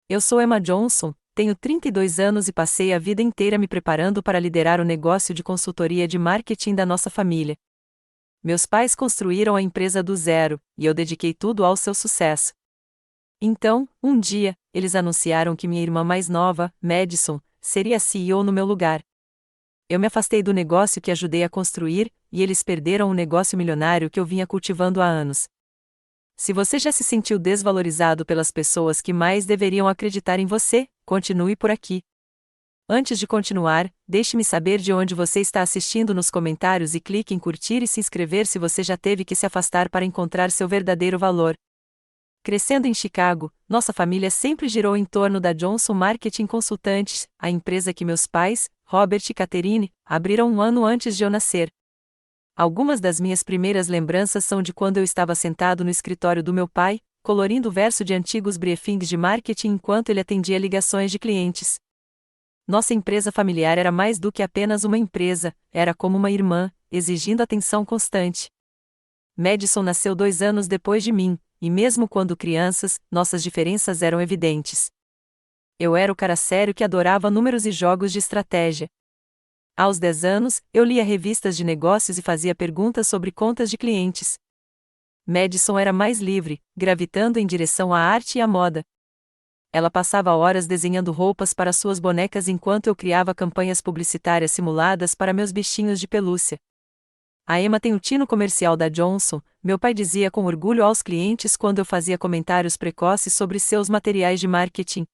Eu sou Emma Johnson, tenho 32 anos e passei a vida inteira me preparando para liderar o negócio de consultoria de marketing da nossa família. Meus pais construíram a empresa do zero, e eu dediquei tudo ao seu sucesso. Então, um dia, eles anunciaram que minha irmã mais nova, Madison, seria CEO no meu lugar. Eu me afastei do negócio que ajudei a construir, e eles perderam o negócio milionário que eu vinha cultivando há anos. Se você já se sentiu desvalorizado pelas pessoas que mais deveriam acreditar em você, continue por aqui. Antes de continuar, deixe-me saber de onde você está assistindo nos comentários e clique em curtir e se inscrever se você já teve que se afastar para encontrar seu verdadeiro valor. Crescendo em Chicago, nossa família sempre girou em torno da Johnson Marketing Consultants, a empresa que meus pais, Robert e Catherine, abriram um ano antes de eu nascer. Algumas das minhas primeiras lembranças são de quando eu estava sentado no escritório do meu pai, colorindo o verso de antigos briefings de marketing enquanto ele atendia ligações de clientes. Nossa empresa familiar era mais do que apenas uma empresa, era como uma irmã, exigindo atenção constante. Madison nasceu 2 anos depois de mim, e mesmo quando crianças, nossas diferenças eram evidentes. Eu era o cara sério que adorava números e jogos de estratégia. Aos 10 anos, eu lia revistas de negócios e fazia perguntas sobre contas de clientes. Madison era mais livre, gravitando em direção à arte e à moda. Ela passava horas desenhando roupas para suas bonecas enquanto eu criava campanhas publicitárias simuladas para meus bichinhos de pelúcia. A Emma tem o tino comercial da Johnson, meu pai dizia com orgulho aos clientes quando eu fazia comentários precoces sobre seus materiais de marketing.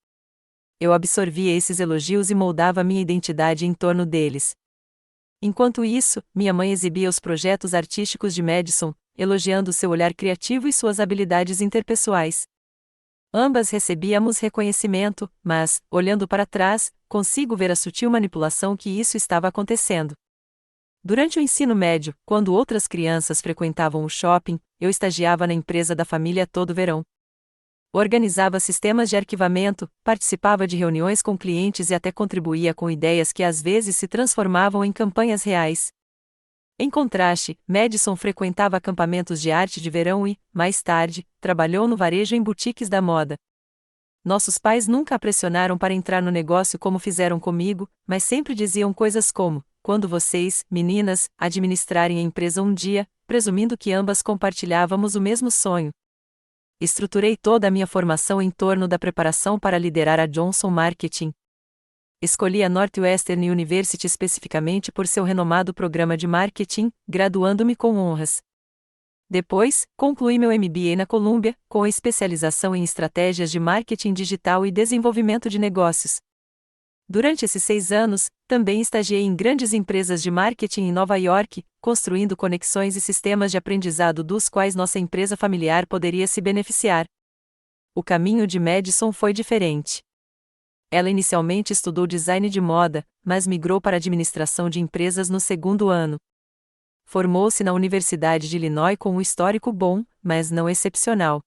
Eu absorvia esses elogios e moldava minha identidade em torno deles. Enquanto isso, minha mãe exibia os projetos artísticos de Madison, elogiando seu olhar criativo e suas habilidades interpessoais. Ambas recebíamos reconhecimento, mas, olhando para trás, consigo ver a sutil manipulação que isso estava acontecendo. Durante o ensino médio, quando outras crianças frequentavam o shopping, eu estagiava na empresa da família todo verão. Organizava sistemas de arquivamento, participava de reuniões com clientes e até contribuía com ideias que às vezes se transformavam em campanhas reais. Em contraste, Madison frequentava acampamentos de arte de verão e, mais tarde, trabalhou no varejo em boutiques da moda. Nossos pais nunca a pressionaram para entrar no negócio como fizeram comigo, mas sempre diziam coisas como: quando vocês, meninas, administrarem a empresa um dia, presumindo que ambas compartilhávamos o mesmo sonho. Estruturei toda a minha formação em torno da preparação para liderar a Johnson Marketing. Escolhi a Northwestern University especificamente por seu renomado programa de marketing, graduando-me com honras. Depois, concluí meu MBA na Columbia, com especialização em estratégias de marketing digital e desenvolvimento de negócios. Durante esses 6 anos, também estagiei em grandes empresas de marketing em Nova York, construindo conexões e sistemas de aprendizado dos quais nossa empresa familiar poderia se beneficiar. O caminho de Madison foi diferente. Ela inicialmente estudou design de moda, mas migrou para administração de empresas no segundo ano. Formou-se na Universidade de Illinois com um histórico bom, mas não excepcional.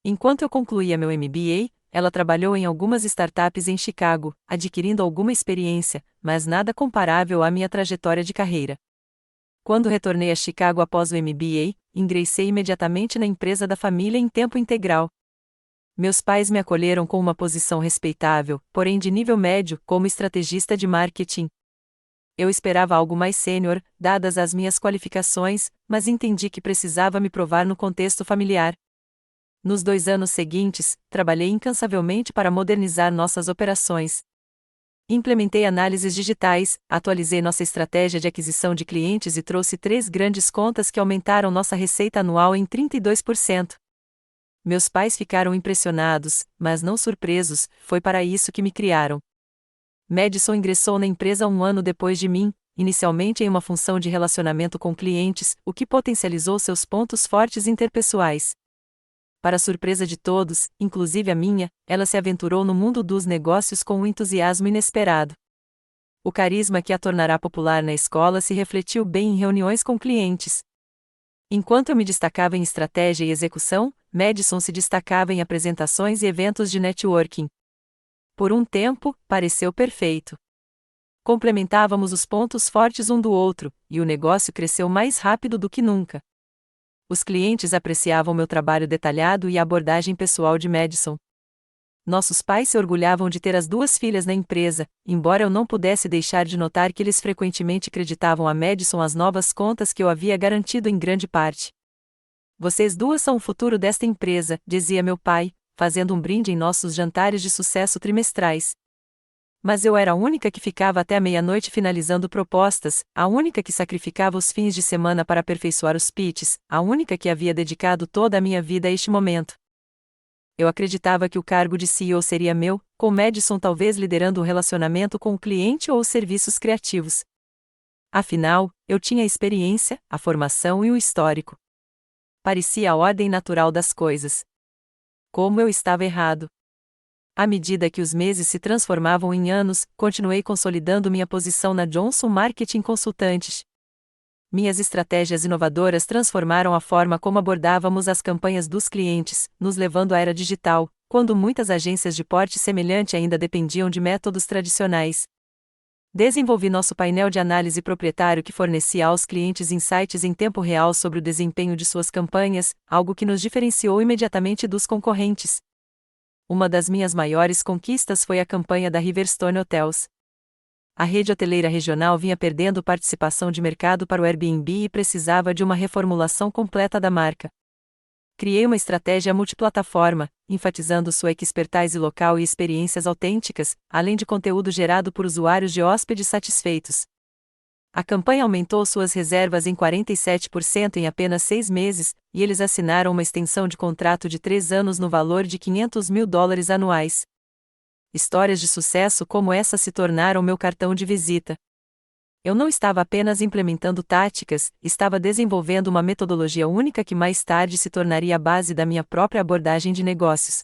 Enquanto eu concluía meu MBA, ela trabalhou em algumas startups em Chicago, adquirindo alguma experiência, mas nada comparável à minha trajetória de carreira. Quando retornei a Chicago após o MBA, ingressei imediatamente na empresa da família em tempo integral. Meus pais me acolheram com uma posição respeitável, porém de nível médio, como estrategista de marketing. Eu esperava algo mais sênior, dadas as minhas qualificações, mas entendi que precisava me provar no contexto familiar. Nos 2 anos seguintes, trabalhei incansavelmente para modernizar nossas operações. Implementei análises digitais, atualizei nossa estratégia de aquisição de clientes e trouxe 3 grandes contas que aumentaram nossa receita anual em 32%. Meus pais ficaram impressionados, mas não surpresos, foi para isso que me criaram. Madison ingressou na empresa 1 ano depois de mim, inicialmente em uma função de relacionamento com clientes, o que potencializou seus pontos fortes interpessoais. Para surpresa de todos, inclusive a minha, ela se aventurou no mundo dos negócios com um entusiasmo inesperado. O carisma que a tornará popular na escola se refletiu bem em reuniões com clientes. Enquanto eu me destacava em estratégia e execução, Madison se destacava em apresentações e eventos de networking. Por um tempo, pareceu perfeito. Complementávamos os pontos fortes um do outro, e o negócio cresceu mais rápido do que nunca. Os clientes apreciavam meu trabalho detalhado e a abordagem pessoal de Madison. Nossos pais se orgulhavam de ter as duas filhas na empresa, embora eu não pudesse deixar de notar que eles frequentemente creditavam a Madison as novas contas que eu havia garantido em grande parte. Vocês duas são o futuro desta empresa, dizia meu pai, fazendo um brinde em nossos jantares de sucesso trimestrais. Mas eu era a única que ficava até a meia-noite finalizando propostas, a única que sacrificava os fins de semana para aperfeiçoar os pitches, a única que havia dedicado toda a minha vida a este momento. Eu acreditava que o cargo de CEO seria meu, com Madison talvez liderando o relacionamento com o cliente ou os serviços criativos. Afinal, eu tinha a experiência, a formação e o histórico. Parecia a ordem natural das coisas. Como eu estava errado. À medida que os meses se transformavam em anos, continuei consolidando minha posição na Johnson Marketing Consultantes. Minhas estratégias inovadoras transformaram a forma como abordávamos as campanhas dos clientes, nos levando à era digital, quando muitas agências de porte semelhante ainda dependiam de métodos tradicionais. Desenvolvi nosso painel de análise proprietário que fornecia aos clientes insights em tempo real sobre o desempenho de suas campanhas, algo que nos diferenciou imediatamente dos concorrentes. Uma das minhas maiores conquistas foi a campanha da Riverstone Hotels. A rede hoteleira regional vinha perdendo participação de mercado para o Airbnb e precisava de uma reformulação completa da marca. Criei uma estratégia multiplataforma, enfatizando sua expertise local e experiências autênticas, além de conteúdo gerado por usuários de hóspedes satisfeitos. A campanha aumentou suas reservas em 47% em apenas 6 meses, e eles assinaram uma extensão de contrato de 3 anos no valor de $500 mil anuais. Histórias de sucesso como essa se tornaram meu cartão de visita. Eu não estava apenas implementando táticas, estava desenvolvendo uma metodologia única que mais tarde se tornaria a base da minha própria abordagem de negócios.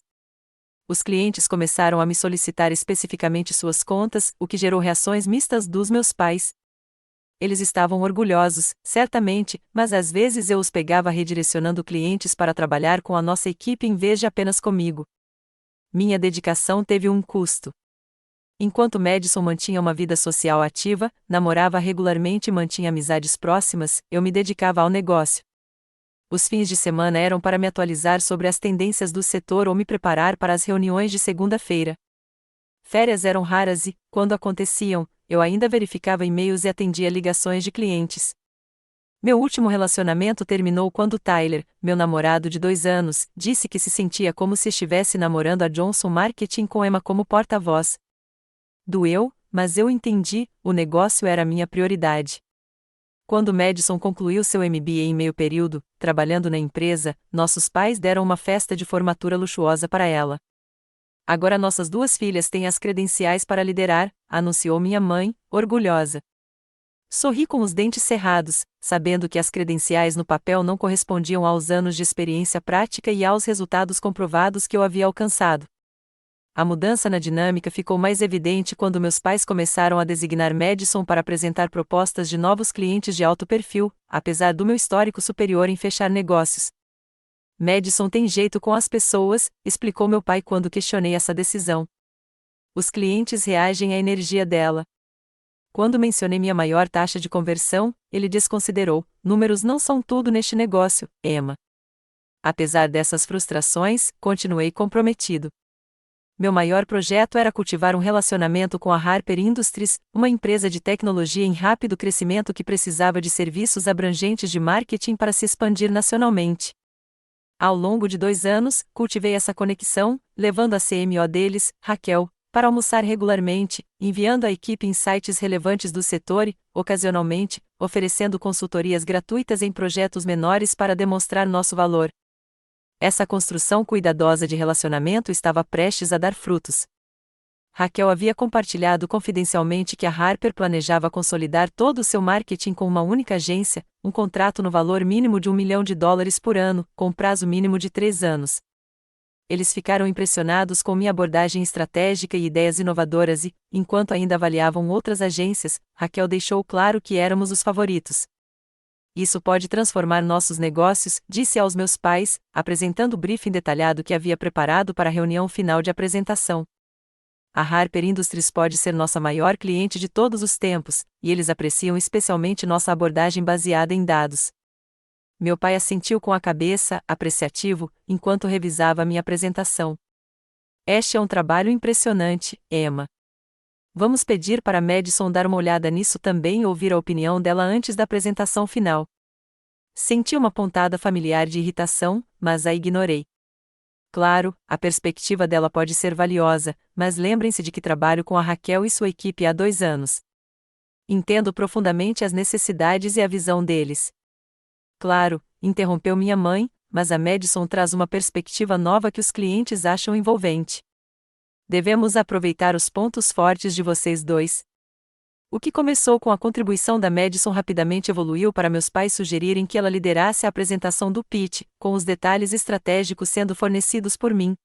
Os clientes começaram a me solicitar especificamente suas contas, o que gerou reações mistas dos meus pais. Eles estavam orgulhosos, certamente, mas às vezes eu os pegava redirecionando clientes para trabalhar com a nossa equipe em vez de apenas comigo. Minha dedicação teve um custo. Enquanto Madison mantinha uma vida social ativa, namorava regularmente e mantinha amizades próximas, eu me dedicava ao negócio. Os fins de semana eram para me atualizar sobre as tendências do setor ou me preparar para as reuniões de segunda-feira. Férias eram raras e, quando aconteciam, eu ainda verificava e-mails e atendia ligações de clientes. Meu último relacionamento terminou quando Tyler, meu namorado de 2 anos, disse que se sentia como se estivesse namorando a Johnson Marketing com Emma como porta-voz. Doeu, mas eu entendi, o negócio era minha prioridade. Quando Madison concluiu seu MBA em meio período, trabalhando na empresa, nossos pais deram uma festa de formatura luxuosa para ela. Agora nossas 2 filhas têm as credenciais para liderar, anunciou minha mãe, orgulhosa. Sorri com os dentes cerrados, sabendo que as credenciais no papel não correspondiam aos anos de experiência prática e aos resultados comprovados que eu havia alcançado. A mudança na dinâmica ficou mais evidente quando meus pais começaram a designar Madison para apresentar propostas de novos clientes de alto perfil, apesar do meu histórico superior em fechar negócios. Madison tem jeito com as pessoas, explicou meu pai quando questionei essa decisão. Os clientes reagem à energia dela. Quando mencionei minha maior taxa de conversão, ele desconsiderou: números não são tudo neste negócio, Emma. Apesar dessas frustrações, continuei comprometido. Meu maior projeto era cultivar um relacionamento com a Harper Industries, uma empresa de tecnologia em rápido crescimento que precisava de serviços abrangentes de marketing para se expandir nacionalmente. Ao longo de 2 anos, cultivei essa conexão, levando a CMO deles, Raquel, para almoçar regularmente, enviando à equipe insights relevantes do setor e, ocasionalmente, oferecendo consultorias gratuitas em projetos menores para demonstrar nosso valor. Essa construção cuidadosa de relacionamento estava prestes a dar frutos. Raquel havia compartilhado confidencialmente que a Harper planejava consolidar todo o seu marketing com uma única agência, um contrato no valor mínimo de $1 milhão por ano, com prazo mínimo de 3 anos. Eles ficaram impressionados com minha abordagem estratégica e ideias inovadoras e, enquanto ainda avaliavam outras agências, Raquel deixou claro que éramos os favoritos. Isso pode transformar nossos negócios, disse aos meus pais, apresentando o briefing detalhado que havia preparado para a reunião final de apresentação. A Harper Industries pode ser nossa maior cliente de todos os tempos, e eles apreciam especialmente nossa abordagem baseada em dados. Meu pai assentiu com a cabeça, apreciativo, enquanto revisava minha apresentação. Este é um trabalho impressionante, Emma. Vamos pedir para Madison dar uma olhada nisso também e ouvir a opinião dela antes da apresentação final. Senti uma pontada familiar de irritação, mas a ignorei. Claro, a perspectiva dela pode ser valiosa, mas lembrem-se de que trabalho com a Raquel e sua equipe há 2 anos. Entendo profundamente as necessidades e a visão deles. Claro, interrompeu minha mãe, mas a Madison traz uma perspectiva nova que os clientes acham envolvente. Devemos aproveitar os pontos fortes de vocês dois. O que começou com a contribuição da Madison rapidamente evoluiu para meus pais sugerirem que ela liderasse a apresentação do pitch, com os detalhes estratégicos sendo fornecidos por mim.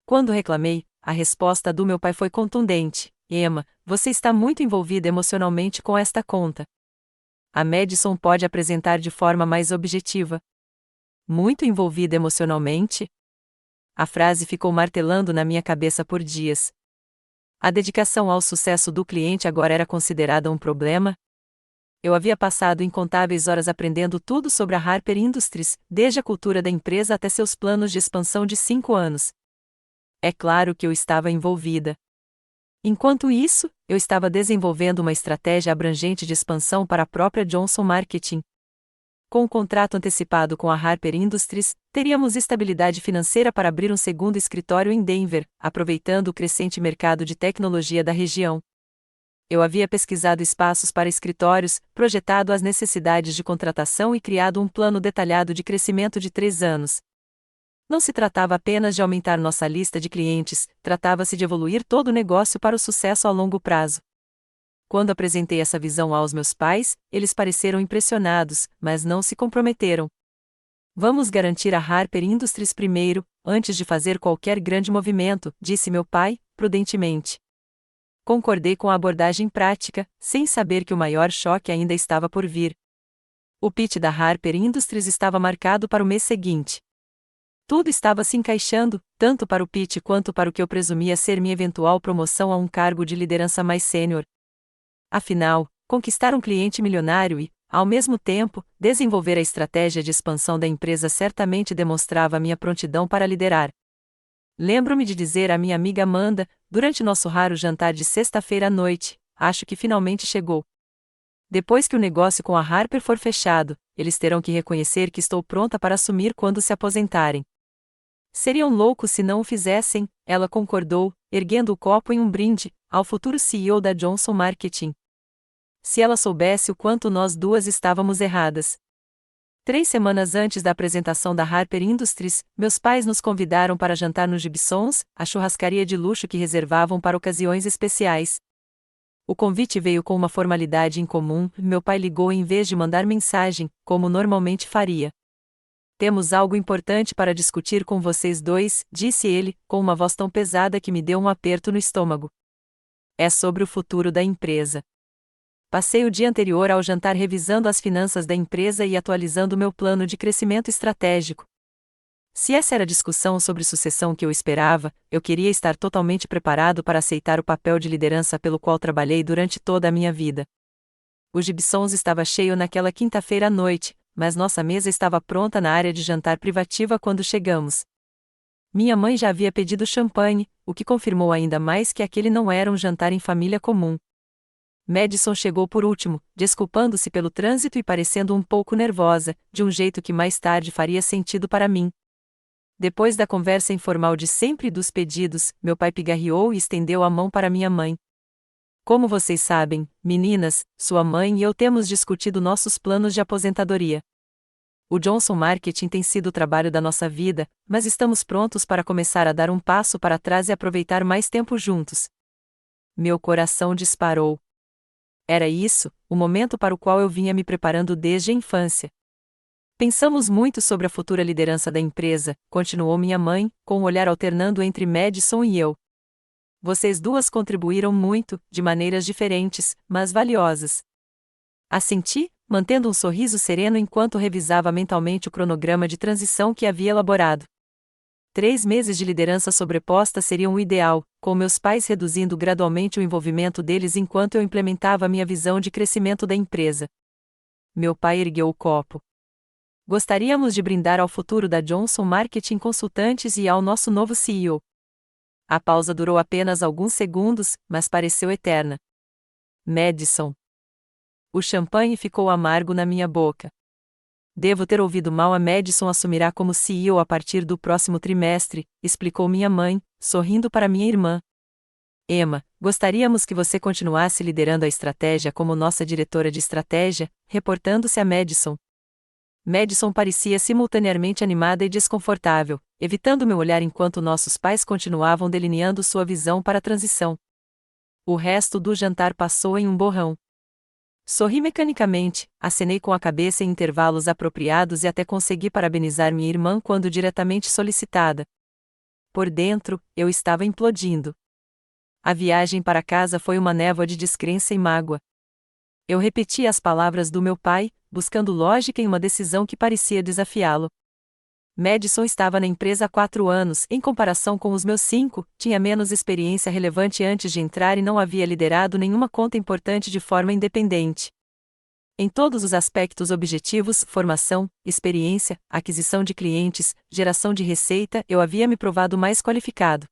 Quando reclamei, a resposta do meu pai foi contundente: Emma, você está muito envolvida emocionalmente com esta conta. A Madison pode apresentar de forma mais objetiva. Muito envolvida emocionalmente? A frase ficou martelando na minha cabeça por dias. A dedicação ao sucesso do cliente agora era considerada um problema? Eu havia passado incontáveis horas aprendendo tudo sobre a Harper Industries, desde a cultura da empresa até seus planos de expansão de 5 anos. É claro que eu estava envolvida. Enquanto isso, eu estava desenvolvendo uma estratégia abrangente de expansão para a própria Johnson Marketing. Com o contrato antecipado com a Harper Industries, teríamos estabilidade financeira para abrir um segundo escritório em Denver, aproveitando o crescente mercado de tecnologia da região. Eu havia pesquisado espaços para escritórios, projetado as necessidades de contratação e criado um plano detalhado de crescimento de 3 anos. Não se tratava apenas de aumentar nossa lista de clientes, tratava-se de evoluir todo o negócio para o sucesso a longo prazo. Quando apresentei essa visão aos meus pais, eles pareceram impressionados, mas não se comprometeram. Vamos garantir a Harper Industries primeiro, antes de fazer qualquer grande movimento, disse meu pai, prudentemente. Concordei com a abordagem prática, sem saber que o maior choque ainda estava por vir. O pitch da Harper Industries estava marcado para o mês seguinte. Tudo estava se encaixando, tanto para o pitch quanto para o que eu presumia ser minha eventual promoção a um cargo de liderança mais sênior. Afinal, conquistar um cliente milionário e, ao mesmo tempo, desenvolver a estratégia de expansão da empresa certamente demonstrava minha prontidão para liderar. Lembro-me de dizer à minha amiga Amanda, durante nosso raro jantar de sexta-feira à noite: acho que finalmente chegou. Depois que o negócio com a Harper for fechado, eles terão que reconhecer que estou pronta para assumir quando se aposentarem. Seriam loucos se não o fizessem, ela concordou, erguendo o copo em um brinde, ao futuro CEO da Johnson Marketing. Se ela soubesse o quanto nós duas estávamos erradas. 3 semanas antes da apresentação da Harper Industries, meus pais nos convidaram para jantar no Gibsons, a churrascaria de luxo que reservavam para ocasiões especiais. O convite veio com uma formalidade incomum, meu pai ligou em vez de mandar mensagem, como normalmente faria. Temos algo importante para discutir com vocês dois, disse ele, com uma voz tão pesada que me deu um aperto no estômago. É sobre o futuro da empresa. Passei o dia anterior ao jantar revisando as finanças da empresa e atualizando meu plano de crescimento estratégico. Se essa era a discussão sobre sucessão que eu esperava, eu queria estar totalmente preparado para aceitar o papel de liderança pelo qual trabalhei durante toda a minha vida. O Gibsons estava cheio naquela quinta-feira à noite, mas nossa mesa estava pronta na área de jantar privativa quando chegamos. Minha mãe já havia pedido champanhe, o que confirmou ainda mais que aquele não era um jantar em família comum. Madison chegou por último, desculpando-se pelo trânsito e parecendo um pouco nervosa, de um jeito que mais tarde faria sentido para mim. Depois da conversa informal de sempre e dos pedidos, meu pai pigarreou e estendeu a mão para minha mãe. Como vocês sabem, meninas, sua mãe e eu temos discutido nossos planos de aposentadoria. O Johnson Marketing tem sido o trabalho da nossa vida, mas estamos prontos para começar a dar um passo para trás e aproveitar mais tempo juntos. Meu coração disparou. Era isso, o momento para o qual eu vinha me preparando desde a infância. Pensamos muito sobre a futura liderança da empresa, continuou minha mãe, com o olhar alternando entre Madison e eu. Vocês duas contribuíram muito, de maneiras diferentes, mas valiosas. Assenti, mantendo um sorriso sereno enquanto revisava mentalmente o cronograma de transição que havia elaborado. 3 meses de liderança sobreposta seriam o ideal, com meus pais reduzindo gradualmente o envolvimento deles enquanto eu implementava minha visão de crescimento da empresa. Meu pai ergueu o copo. Gostaríamos de brindar ao futuro da Johnson Marketing Consultantes e ao nosso novo CEO. A pausa durou apenas alguns segundos, mas pareceu eterna. Madison. O champanhe ficou amargo na minha boca. Devo ter ouvido mal. A Madison assumirá como CEO a partir do próximo trimestre, explicou minha mãe, sorrindo para minha irmã. Emma, gostaríamos que você continuasse liderando a estratégia como nossa diretora de estratégia, reportando-se a Madison. Madison parecia simultaneamente animada e desconfortável, evitando meu olhar enquanto nossos pais continuavam delineando sua visão para a transição. O resto do jantar passou em um borrão. Sorri mecanicamente, acenei com a cabeça em intervalos apropriados e até consegui parabenizar minha irmã quando diretamente solicitada. Por dentro, eu estava implodindo. A viagem para casa foi uma névoa de descrença e mágoa. Eu repeti as palavras do meu pai, buscando lógica em uma decisão que parecia desafiá-lo. Madison estava na empresa há 4 anos, em comparação com os meus 5, tinha menos experiência relevante antes de entrar e não havia liderado nenhuma conta importante de forma independente. Em todos os aspectos objetivos, formação, experiência, aquisição de clientes, geração de receita, eu havia me provado mais qualificado.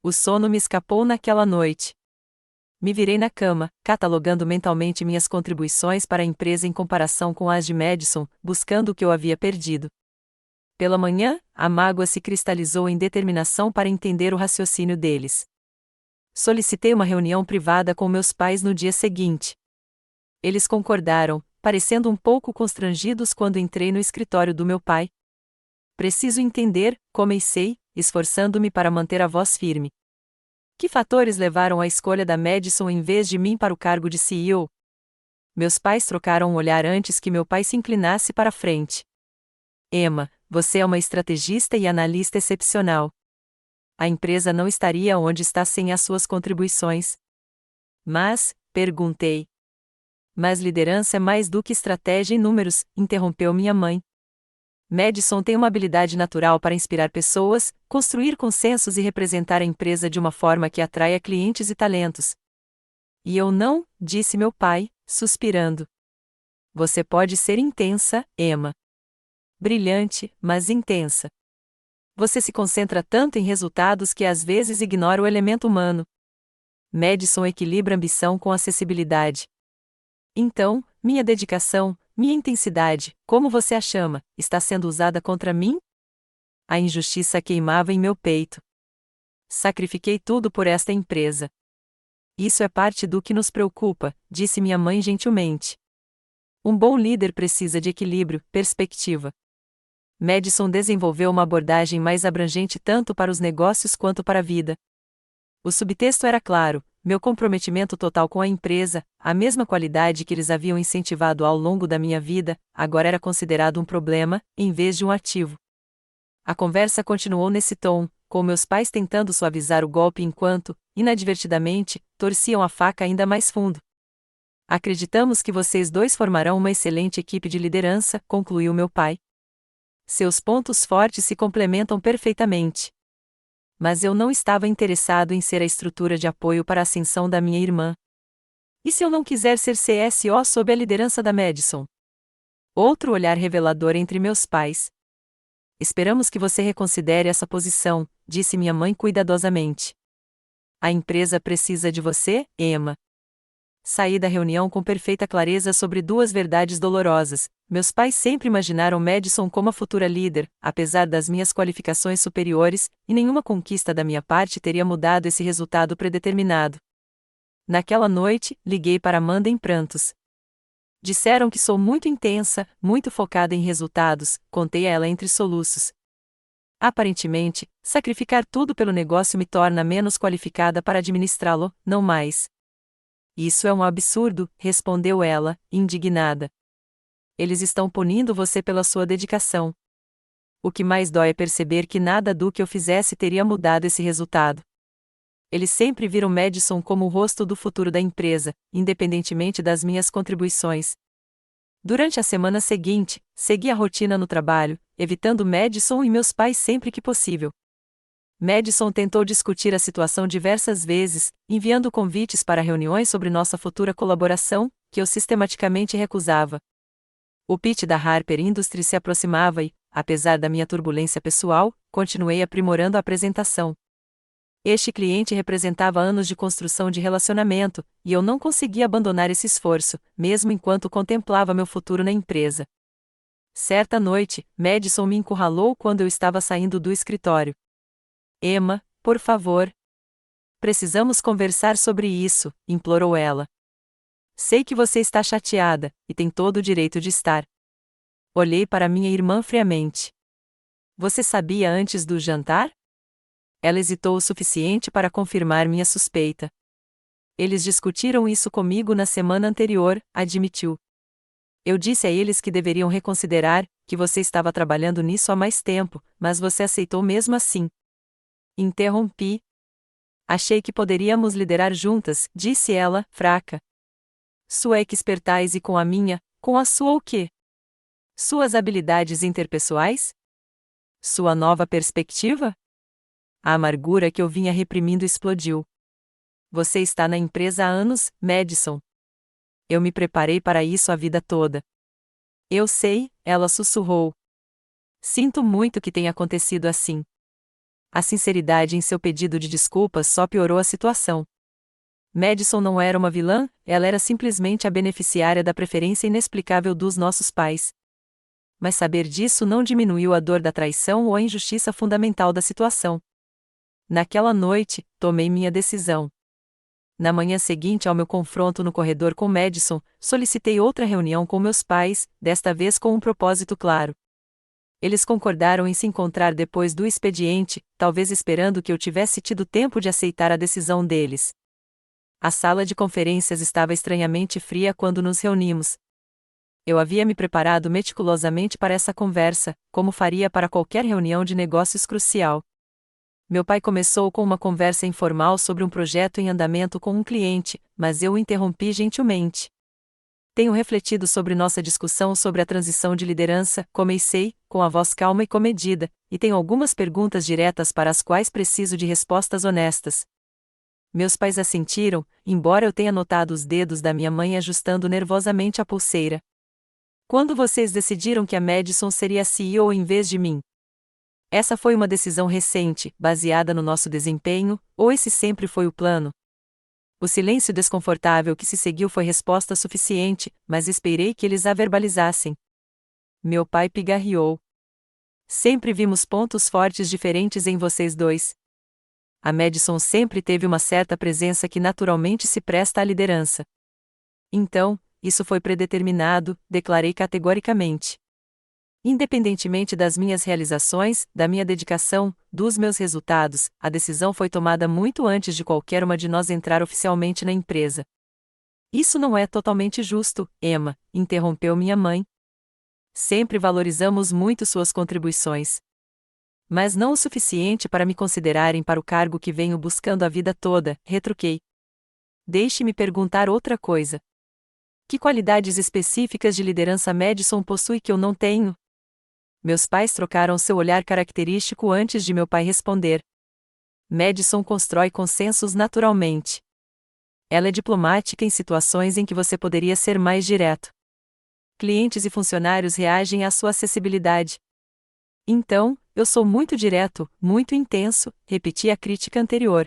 O sono me escapou naquela noite. Me virei na cama, catalogando mentalmente minhas contribuições para a empresa em comparação com as de Madison, buscando o que eu havia perdido. Pela manhã, a mágoa se cristalizou em determinação para entender o raciocínio deles. Solicitei uma reunião privada com meus pais no dia seguinte. Eles concordaram, parecendo um pouco constrangidos quando entrei no escritório do meu pai. Preciso entender, comecei, esforçando-me para manter a voz firme. Que fatores levaram à escolha da Madison em vez de mim para o cargo de CEO? Meus pais trocaram um olhar antes que meu pai se inclinasse para a frente. Emma, você é uma estrategista e analista excepcional. A empresa não estaria onde está sem as suas contribuições. Mas, perguntei. Mas liderança é mais do que estratégia e números, interrompeu minha mãe. Madison tem uma habilidade natural para inspirar pessoas, construir consensos e representar a empresa de uma forma que atraia clientes e talentos. E eu não, disse meu pai, suspirando. Você pode ser intensa, Emma. Brilhante, mas intensa. Você se concentra tanto em resultados que às vezes ignora o elemento humano. Madison equilibra ambição com acessibilidade. Então, minha dedicação, minha intensidade, como você a chama, está sendo usada contra mim? A injustiça queimava em meu peito. Sacrifiquei tudo por esta empresa. Isso é parte do que nos preocupa, disse minha mãe gentilmente. Um bom líder precisa de equilíbrio, perspectiva. Madison desenvolveu uma abordagem mais abrangente tanto para os negócios quanto para a vida. O subtexto era claro: meu comprometimento total com a empresa, a mesma qualidade que eles haviam incentivado ao longo da minha vida, agora era considerado um problema, em vez de um ativo. A conversa continuou nesse tom, com meus pais tentando suavizar o golpe enquanto, inadvertidamente, torciam a faca ainda mais fundo. Acreditamos que vocês dois formarão uma excelente equipe de liderança, concluiu meu pai. Seus pontos fortes se complementam perfeitamente. Mas eu não estava interessado em ser a estrutura de apoio para a ascensão da minha irmã. E se eu não quiser ser CSO sob a liderança da Madison? Outro olhar revelador entre meus pais. Esperamos que você reconsidere essa posição, disse minha mãe cuidadosamente. A empresa precisa de você, Emma. Saí da reunião com perfeita clareza sobre 2 verdades dolorosas. Meus pais sempre imaginaram Madison como a futura líder, apesar das minhas qualificações superiores, e nenhuma conquista da minha parte teria mudado esse resultado predeterminado. Naquela noite, liguei para Amanda em prantos. Disseram que sou muito intensa, muito focada em resultados, contei a ela entre soluços. Aparentemente, sacrificar tudo pelo negócio me torna menos qualificada para administrá-lo, não mais. Isso é um absurdo, respondeu ela, indignada. Eles estão punindo você pela sua dedicação. O que mais dói é perceber que nada do que eu fizesse teria mudado esse resultado. Eles sempre viram Madison como o rosto do futuro da empresa, independentemente das minhas contribuições. Durante a semana seguinte, segui a rotina no trabalho, evitando Madison e meus pais sempre que possível. Madison tentou discutir a situação diversas vezes, enviando convites para reuniões sobre nossa futura colaboração, que eu sistematicamente recusava. O pitch da Harper Industries se aproximava e, apesar da minha turbulência pessoal, continuei aprimorando a apresentação. Este cliente representava anos de construção de relacionamento, e eu não conseguia abandonar esse esforço, mesmo enquanto contemplava meu futuro na empresa. Certa noite, Madison me encurralou quando eu estava saindo do escritório. Emma, por favor. Precisamos conversar sobre isso, implorou ela. Sei que você está chateada, e tem todo o direito de estar. Olhei para minha irmã friamente. Você sabia antes do jantar? Ela hesitou o suficiente para confirmar minha suspeita. Eles discutiram isso comigo na semana anterior, admitiu. Eu disse a eles que deveriam reconsiderar, que você estava trabalhando nisso há mais tempo, mas você aceitou mesmo assim. Interrompi. Achei que poderíamos liderar juntas, disse ela, fraca. Sua expertise com a minha, com a sua o quê? Suas habilidades interpessoais? Sua nova perspectiva? A amargura que eu vinha reprimindo explodiu. Você está na empresa há anos, Madison. Eu me preparei para isso a vida toda. Eu sei, ela sussurrou. Sinto muito que tenha acontecido assim. A sinceridade em seu pedido de desculpas só piorou a situação. Madison não era uma vilã, ela era simplesmente a beneficiária da preferência inexplicável dos nossos pais. Mas saber disso não diminuiu a dor da traição ou a injustiça fundamental da situação. Naquela noite, tomei minha decisão. Na manhã seguinte ao meu confronto no corredor com Madison, solicitei outra reunião com meus pais, desta vez com um propósito claro. Eles concordaram em se encontrar depois do expediente, talvez esperando que eu tivesse tido tempo de aceitar a decisão deles. A sala de conferências estava estranhamente fria quando nos reunimos. Eu havia me preparado meticulosamente para essa conversa, como faria para qualquer reunião de negócios crucial. Meu pai começou com uma conversa informal sobre um projeto em andamento com um cliente, mas eu o interrompi gentilmente. Tenho refletido sobre nossa discussão sobre a transição de liderança, comecei, com a voz calma e comedida, e tenho algumas perguntas diretas para as quais preciso de respostas honestas. Meus pais assentiram, embora eu tenha notado os dedos da minha mãe ajustando nervosamente a pulseira. Quando vocês decidiram que a Madison seria CEO em vez de mim? Essa foi uma decisão recente, baseada no nosso desempenho, ou esse sempre foi o plano? O silêncio desconfortável que se seguiu foi resposta suficiente, mas esperei que eles a verbalizassem. Meu pai pigarreou. Sempre vimos pontos fortes diferentes em vocês dois. A Madison sempre teve uma certa presença que naturalmente se presta à liderança. Então, isso foi predeterminado, declarei categoricamente. Independentemente das minhas realizações, da minha dedicação, dos meus resultados, a decisão foi tomada muito antes de qualquer uma de nós entrar oficialmente na empresa. Isso não é totalmente justo, Emma, interrompeu minha mãe. Sempre valorizamos muito suas contribuições. Mas não o suficiente para me considerarem para o cargo que venho buscando a vida toda, retruquei. Deixe-me perguntar outra coisa. Que qualidades específicas de liderança Madison possui que eu não tenho? Meus pais trocaram seu olhar característico antes de meu pai responder. Madison constrói consensos naturalmente. Ela é diplomática em situações em que você poderia ser mais direto. Clientes e funcionários reagem à sua acessibilidade. Então, eu sou muito direto, muito intenso, repeti a crítica anterior.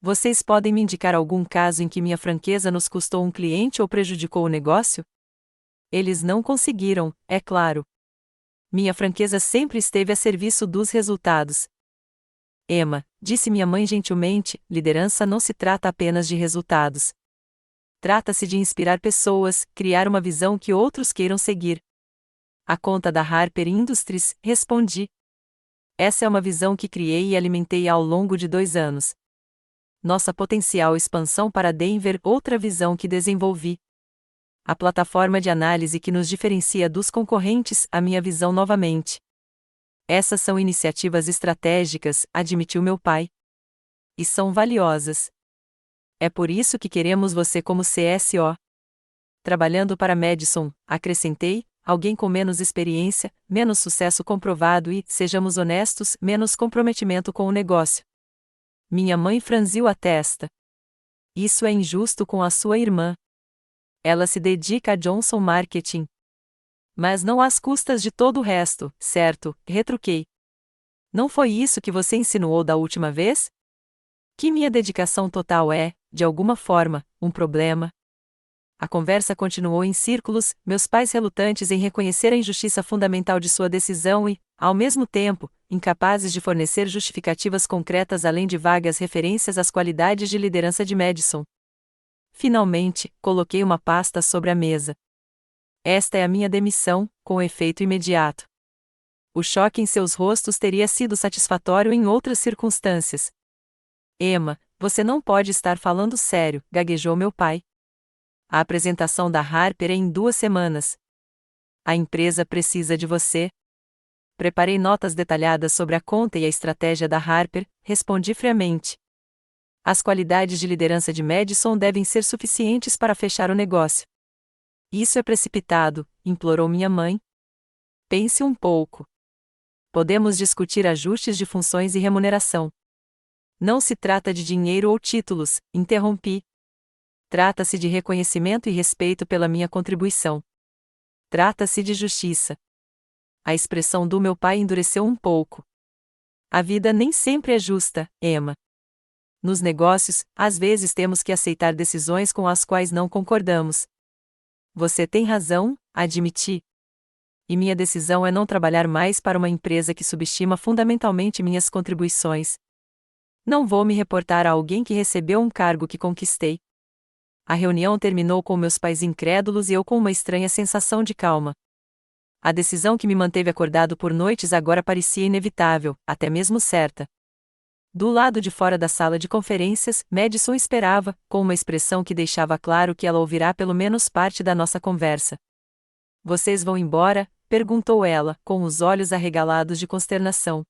Vocês podem me indicar algum caso em que minha franqueza nos custou um cliente ou prejudicou o negócio? Eles não conseguiram, é claro. Minha franqueza sempre esteve a serviço dos resultados. Emma, disse minha mãe gentilmente, liderança não se trata apenas de resultados. Trata-se de inspirar pessoas, criar uma visão que outros queiram seguir. A conta da Harper Industries, respondi. Essa é uma visão que criei e alimentei ao longo de 2 anos. Nossa potencial expansão para Denver, outra visão que desenvolvi. A plataforma de análise que nos diferencia dos concorrentes, a minha visão novamente. Essas são iniciativas estratégicas, admitiu meu pai. E são valiosas. É por isso que queremos você como CSO. Trabalhando para Madison, acrescentei, alguém com menos experiência, menos sucesso comprovado e, sejamos honestos, menos comprometimento com o negócio. Minha mãe franziu a testa. Isso é injusto com a sua irmã. Ela se dedica a Johnson Marketing. Mas não às custas de todo o resto, certo? Retruquei. Não foi isso que você insinuou da última vez? Que minha dedicação total é, de alguma forma, um problema? A conversa continuou em círculos, meus pais relutantes em reconhecer a injustiça fundamental de sua decisão e, ao mesmo tempo, incapazes de fornecer justificativas concretas além de vagas referências às qualidades de liderança de Madison. Finalmente, coloquei uma pasta sobre a mesa. Esta é a minha demissão, com efeito imediato. O choque em seus rostos teria sido satisfatório em outras circunstâncias. Emma, você não pode estar falando sério, gaguejou meu pai. A apresentação da Harper é em 2 semanas. A empresa precisa de você. Preparei notas detalhadas sobre a conta e a estratégia da Harper, respondi friamente. As qualidades de liderança de Madison devem ser suficientes para fechar o negócio. Isso é precipitado, implorou minha mãe. Pense um pouco. Podemos discutir ajustes de funções e remuneração. Não se trata de dinheiro ou títulos, interrompi. Trata-se de reconhecimento e respeito pela minha contribuição. Trata-se de justiça. A expressão do meu pai endureceu um pouco. A vida nem sempre é justa, Emma. Nos negócios, às vezes temos que aceitar decisões com as quais não concordamos. Você tem razão, admiti. E minha decisão é não trabalhar mais para uma empresa que subestima fundamentalmente minhas contribuições. Não vou me reportar a alguém que recebeu um cargo que conquistei. A reunião terminou com meus pais incrédulos e eu com uma estranha sensação de calma. A decisão que me manteve acordado por noites agora parecia inevitável, até mesmo certa. Do lado de fora da sala de conferências, Madison esperava, com uma expressão que deixava claro que ela ouvirá pelo menos parte da nossa conversa. Vocês vão embora? Perguntou ela, com os olhos arregalados de consternação.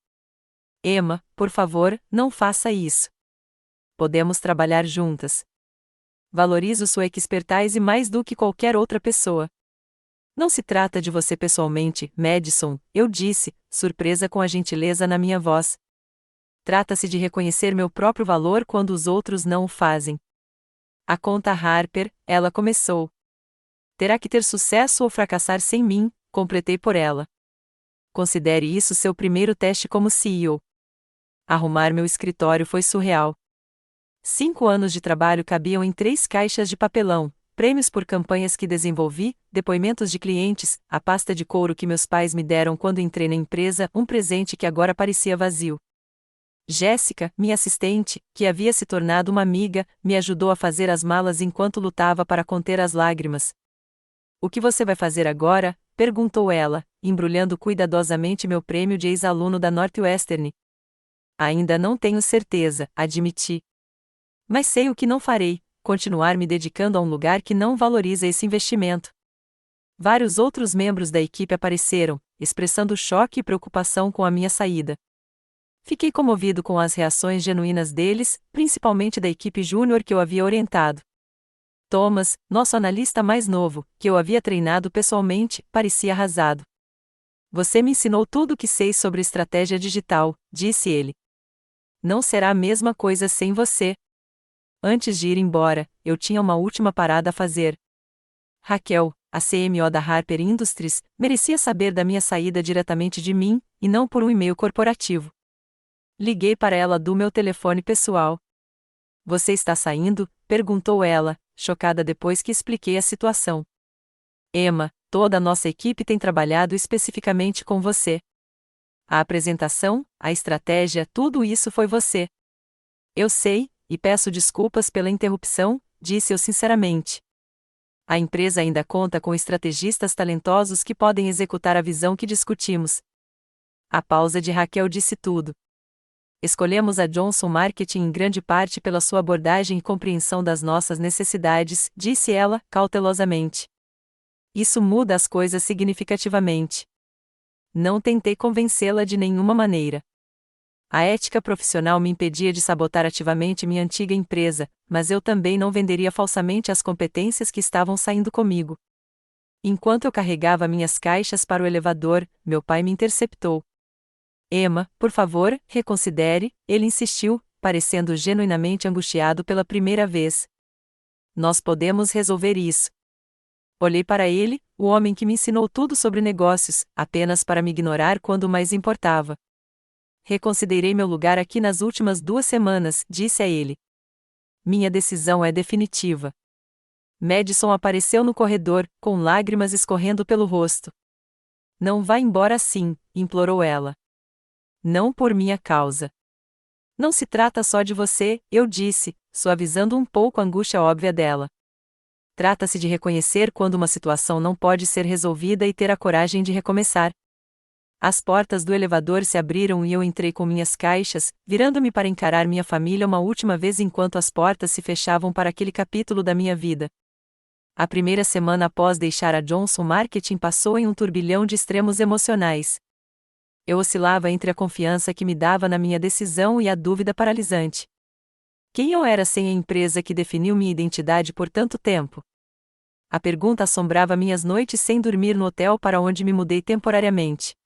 Emma, por favor, não faça isso. Podemos trabalhar juntas. Valorizo sua expertise mais do que qualquer outra pessoa. Não se trata de você pessoalmente, Madison, eu disse, surpresa com a gentileza na minha voz. Trata-se de reconhecer meu próprio valor quando os outros não o fazem. A conta Harper, ela começou. Terá que ter sucesso ou fracassar sem mim, completei por ela. Considere isso seu primeiro teste como CEO. Arrumar meu escritório foi surreal. 5 anos de trabalho cabiam em 3 caixas de papelão, prêmios por campanhas que desenvolvi, depoimentos de clientes, a pasta de couro que meus pais me deram quando entrei na empresa, um presente que agora parecia vazio. Jéssica, minha assistente, que havia se tornado uma amiga, me ajudou a fazer as malas enquanto lutava para conter as lágrimas. O que você vai fazer agora? Perguntou ela, embrulhando cuidadosamente meu prêmio de ex-aluno da Northwestern. Ainda não tenho certeza, admiti. Mas sei o que não farei, continuar me dedicando a um lugar que não valoriza esse investimento. Vários outros membros da equipe apareceram, expressando choque e preocupação com a minha saída. Fiquei comovido com as reações genuínas deles, principalmente da equipe júnior que eu havia orientado. Thomas, nosso analista mais novo, que eu havia treinado pessoalmente, parecia arrasado. Você me ensinou tudo o que sei sobre estratégia digital, disse ele. Não será a mesma coisa sem você. Antes de ir embora, eu tinha uma última parada a fazer. Raquel, a CMO da Harper Industries, merecia saber da minha saída diretamente de mim, e não por um e-mail corporativo. Liguei para ela do meu telefone pessoal. Você está saindo? Perguntou ela, chocada depois que expliquei a situação. Emma, toda a nossa equipe tem trabalhado especificamente com você. A apresentação, a estratégia, tudo isso foi você. Eu sei, e peço desculpas pela interrupção, disse eu sinceramente. A empresa ainda conta com estrategistas talentosos que podem executar a visão que discutimos. A pausa de Raquel disse tudo. Escolhemos a Johnson Marketing em grande parte pela sua abordagem e compreensão das nossas necessidades, disse ela, cautelosamente. Isso muda as coisas significativamente. Não tentei convencê-la de nenhuma maneira. A ética profissional me impedia de sabotar ativamente minha antiga empresa, mas eu também não venderia falsamente as competências que estavam saindo comigo. Enquanto eu carregava minhas caixas para o elevador, meu pai me interceptou. Emma, por favor, reconsidere, ele insistiu, parecendo genuinamente angustiado pela primeira vez. Nós podemos resolver isso. Olhei para ele, o homem que me ensinou tudo sobre negócios, apenas para me ignorar quando mais importava. Reconsiderei meu lugar aqui nas últimas 2 semanas, disse a ele. Minha decisão é definitiva. Madison apareceu no corredor, com lágrimas escorrendo pelo rosto. Não vá embora assim, implorou ela. Não por minha causa. Não se trata só de você, eu disse, suavizando um pouco a angústia óbvia dela. Trata-se de reconhecer quando uma situação não pode ser resolvida e ter a coragem de recomeçar. As portas do elevador se abriram e eu entrei com minhas caixas, virando-me para encarar minha família uma última vez enquanto as portas se fechavam para aquele capítulo da minha vida. A primeira semana após deixar a Johnson Marketing passou em um turbilhão de extremos emocionais. Eu oscilava entre a confiança que me dava na minha decisão e a dúvida paralisante. Quem eu era sem a empresa que definiu minha identidade por tanto tempo? A pergunta assombrava minhas noites sem dormir no hotel para onde me mudei temporariamente.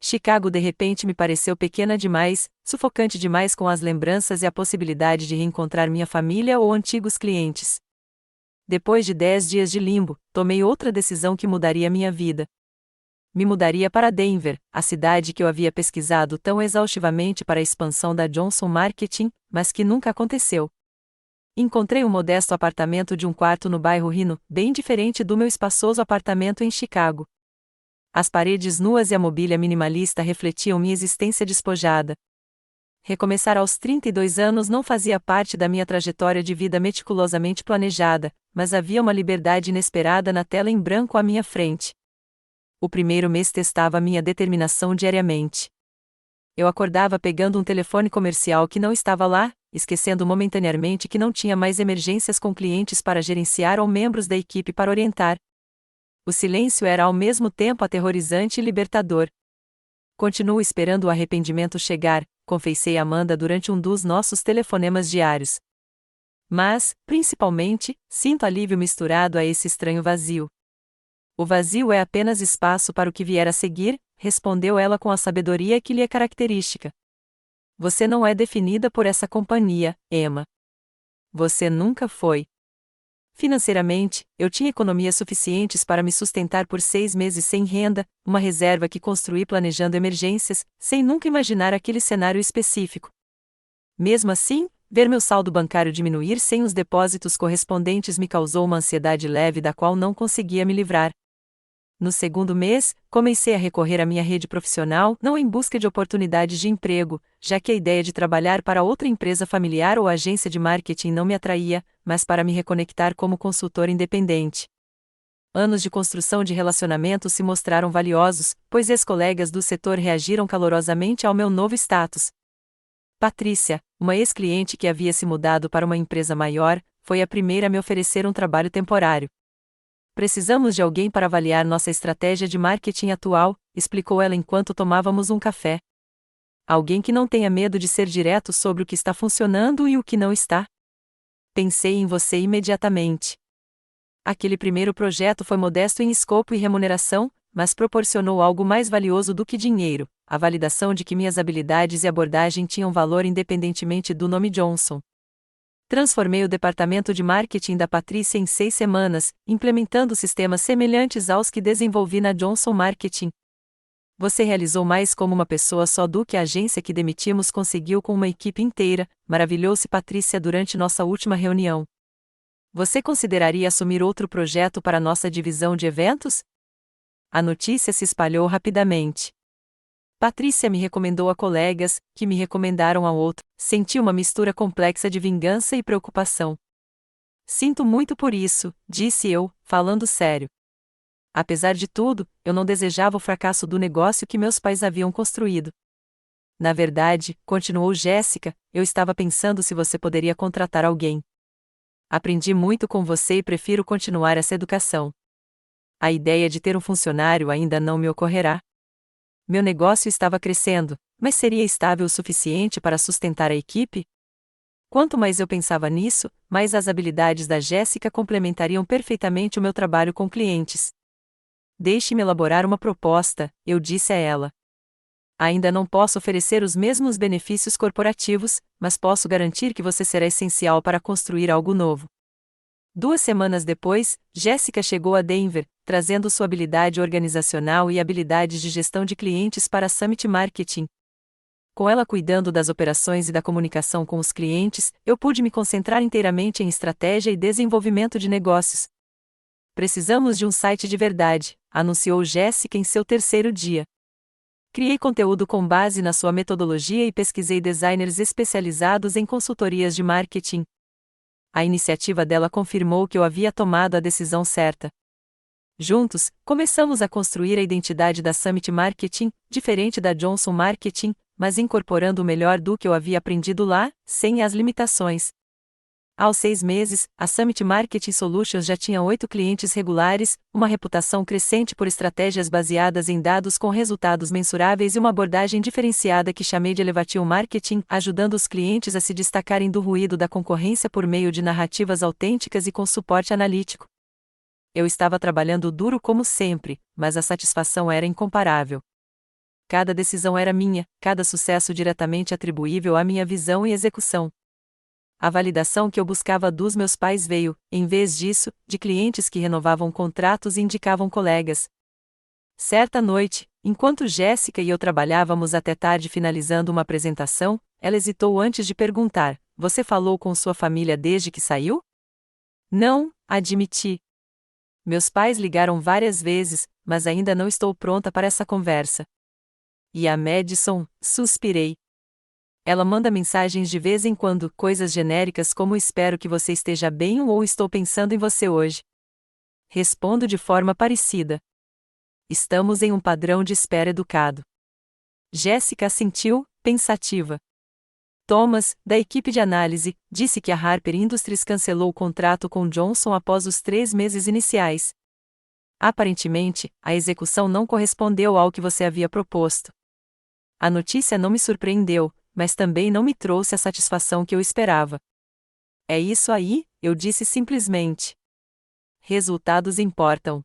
Chicago de repente me pareceu pequena demais, sufocante demais com as lembranças e a possibilidade de reencontrar minha família ou antigos clientes. Depois de 10 dias de limbo, tomei outra decisão que mudaria minha vida. Me mudaria para Denver, a cidade que eu havia pesquisado tão exaustivamente para a expansão da Johnson Marketing, mas que nunca aconteceu. Encontrei um modesto apartamento de um quarto no bairro Reno, bem diferente do meu espaçoso apartamento em Chicago. As paredes nuas e a mobília minimalista refletiam minha existência despojada. Recomeçar aos 32 anos não fazia parte da minha trajetória de vida meticulosamente planejada, mas havia uma liberdade inesperada na tela em branco à minha frente. O primeiro mês testava minha determinação diariamente. Eu acordava pegando um telefone comercial que não estava lá, esquecendo momentaneamente que não tinha mais emergências com clientes para gerenciar ou membros da equipe para orientar. O silêncio era ao mesmo tempo aterrorizante e libertador. Continuo esperando o arrependimento chegar, confessei a Amanda durante um dos nossos telefonemas diários. Mas, principalmente, sinto alívio misturado a esse estranho vazio. O vazio é apenas espaço para o que vier a seguir, respondeu ela com a sabedoria que lhe é característica. Você não é definida por essa companhia, Emma. Você nunca foi. Financeiramente, eu tinha economias suficientes para me sustentar por 6 meses sem renda, uma reserva que construí planejando emergências, sem nunca imaginar aquele cenário específico. Mesmo assim, ver meu saldo bancário diminuir sem os depósitos correspondentes me causou uma ansiedade leve da qual não conseguia me livrar. No segundo mês, comecei a recorrer à minha rede profissional, não em busca de oportunidades de emprego, já que a ideia de trabalhar para outra empresa familiar ou agência de marketing não me atraía, mas para me reconectar como consultor independente. Anos de construção de relacionamentos se mostraram valiosos, pois ex-colegas do setor reagiram calorosamente ao meu novo status. Patrícia, uma ex-cliente que havia se mudado para uma empresa maior, foi a primeira a me oferecer um trabalho temporário. Precisamos de alguém para avaliar nossa estratégia de marketing atual, explicou ela enquanto tomávamos um café. Alguém que não tenha medo de ser direto sobre o que está funcionando e o que não está. Pensei em você imediatamente. Aquele primeiro projeto foi modesto em escopo e remuneração, mas proporcionou algo mais valioso do que dinheiro, a validação de que minhas habilidades e abordagem tinham valor independentemente do nome Johnson. Transformei o departamento de marketing da Patrícia em 6 semanas, implementando sistemas semelhantes aos que desenvolvi na Johnson Marketing. Você realizou mais como uma pessoa só do que a agência que demitimos conseguiu com uma equipe inteira, maravilhou-se Patrícia durante nossa última reunião. Você consideraria assumir outro projeto para nossa divisão de eventos? A notícia se espalhou rapidamente. Patrícia me recomendou a colegas, que me recomendaram a outro. Senti uma mistura complexa de vingança e preocupação. Sinto muito por isso, disse eu, falando sério. Apesar de tudo, eu não desejava o fracasso do negócio que meus pais haviam construído. Na verdade, continuou Jéssica, eu estava pensando se você poderia contratar alguém. Aprendi muito com você e prefiro continuar essa educação. A ideia de ter um funcionário ainda não me ocorrerá. Meu negócio estava crescendo, mas seria estável o suficiente para sustentar a equipe? Quanto mais eu pensava nisso, mais as habilidades da Jéssica complementariam perfeitamente o meu trabalho com clientes. Deixe-me elaborar uma proposta, eu disse a ela. Ainda não posso oferecer os mesmos benefícios corporativos, mas posso garantir que você será essencial para construir algo novo. 2 semanas depois, Jéssica chegou a Denver, trazendo sua habilidade organizacional e habilidades de gestão de clientes para a Summit Marketing. com ela cuidando das operações e da comunicação com os clientes, eu pude me concentrar inteiramente em estratégia e desenvolvimento de negócios. Precisamos de um site de verdade, anunciou Jéssica em seu terceiro dia. Criei conteúdo com base na sua metodologia e pesquisei designers especializados em consultorias de marketing. A iniciativa dela confirmou que eu havia tomado a decisão certa. Juntos, começamos a construir a identidade da Summit Marketing, diferente da Johnson Marketing, mas incorporando o melhor do que eu havia aprendido lá, sem as limitações. Aos 6 meses, a Summit Marketing Solutions já tinha 8 clientes regulares, uma reputação crescente por estratégias baseadas em dados com resultados mensuráveis e uma abordagem diferenciada que chamei de Elevation Marketing, ajudando os clientes a se destacarem do ruído da concorrência por meio de narrativas autênticas e com suporte analítico. Eu estava trabalhando duro como sempre, mas a satisfação era incomparável. Cada decisão era minha, cada sucesso diretamente atribuível à minha visão e execução. A validação que eu buscava dos meus pais veio, em vez disso, de clientes que renovavam contratos e indicavam colegas. Certa noite, enquanto Jéssica e eu trabalhávamos até tarde finalizando uma apresentação, ela hesitou antes de perguntar: "Você falou com sua família desde que saiu?" "Não", admiti. Meus pais ligaram várias vezes, mas ainda não estou pronta para essa conversa. "E a Madison?", suspirei. "Ela manda mensagens de vez em quando, coisas genéricas como espero que você esteja bem ou estou pensando em você hoje." Respondo de forma parecida. Estamos em um padrão de espera educado. Jéssica assentiu, pensativa. Thomas, da equipe de análise, disse que a Harper Industries cancelou o contrato com Johnson após os 3 meses iniciais. Aparentemente, a execução não correspondeu ao que você havia proposto. A notícia não me surpreendeu, mas também não me trouxe a satisfação que eu esperava. "É isso aí", eu disse simplesmente. Resultados importam.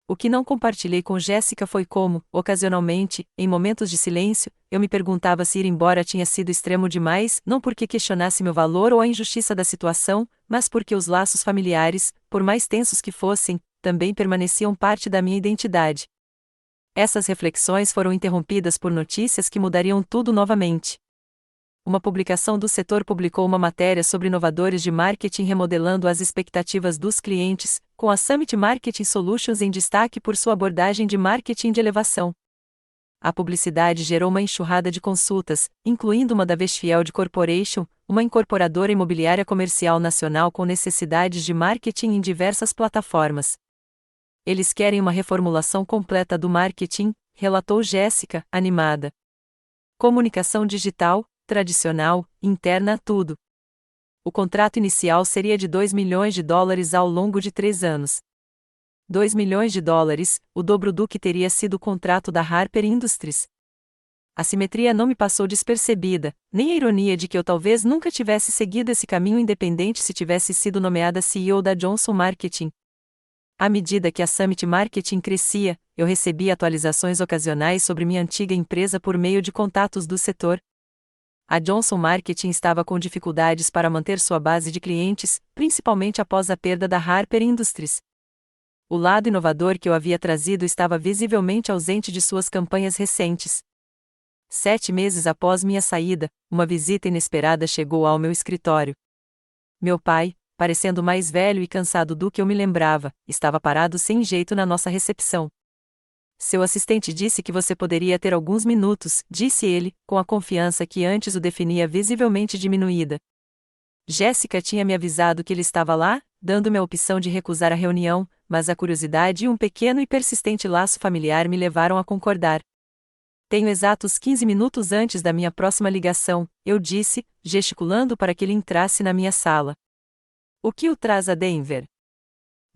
O que não compartilhei com Jéssica foi como, ocasionalmente, em momentos de silêncio, eu me perguntava se ir embora tinha sido extremo demais, não porque questionasse meu valor ou a injustiça da situação, mas porque os laços familiares, por mais tensos que fossem, também permaneciam parte da minha identidade. Essas reflexões foram interrompidas por notícias que mudariam tudo novamente. Uma publicação do setor publicou uma matéria sobre inovadores de marketing remodelando as expectativas dos clientes, com a Summit Marketing Solutions em destaque por sua abordagem de marketing de elevação. A publicidade gerou uma enxurrada de consultas, incluindo uma da Westfield Corporation, uma incorporadora imobiliária comercial nacional com necessidades de marketing em diversas plataformas. "Eles querem uma reformulação completa do marketing", relatou Jéssica, animada. "Comunicação digital, tradicional, interna, tudo." O contrato inicial seria de $2 milhões ao longo de 3 anos. $2 milhões, o dobro do que teria sido o contrato da Harper Industries. A simetria não me passou despercebida, nem a ironia de que eu talvez nunca tivesse seguido esse caminho independente se tivesse sido nomeada CEO da Johnson Marketing. À medida que a Summit Marketing crescia, eu recebia atualizações ocasionais sobre minha antiga empresa por meio de contatos do setor. A Johnson Marketing estava com dificuldades para manter sua base de clientes, principalmente após a perda da Harper Industries. O lado inovador que eu havia trazido estava visivelmente ausente de suas campanhas recentes. 7 meses após minha saída, uma visita inesperada chegou ao meu escritório. Meu pai, parecendo mais velho e cansado do que eu me lembrava, estava parado sem jeito na nossa recepção. "Seu assistente disse que você poderia ter alguns minutos", disse ele, com a confiança que antes o definia visivelmente diminuída. Jéssica tinha me avisado que ele estava lá, dando-me a opção de recusar a reunião, mas a curiosidade e um pequeno e persistente laço familiar me levaram a concordar. "Tenho exatos 15 minutos antes da minha próxima ligação", eu disse, gesticulando para que ele entrasse na minha sala. "O que o traz a Denver?"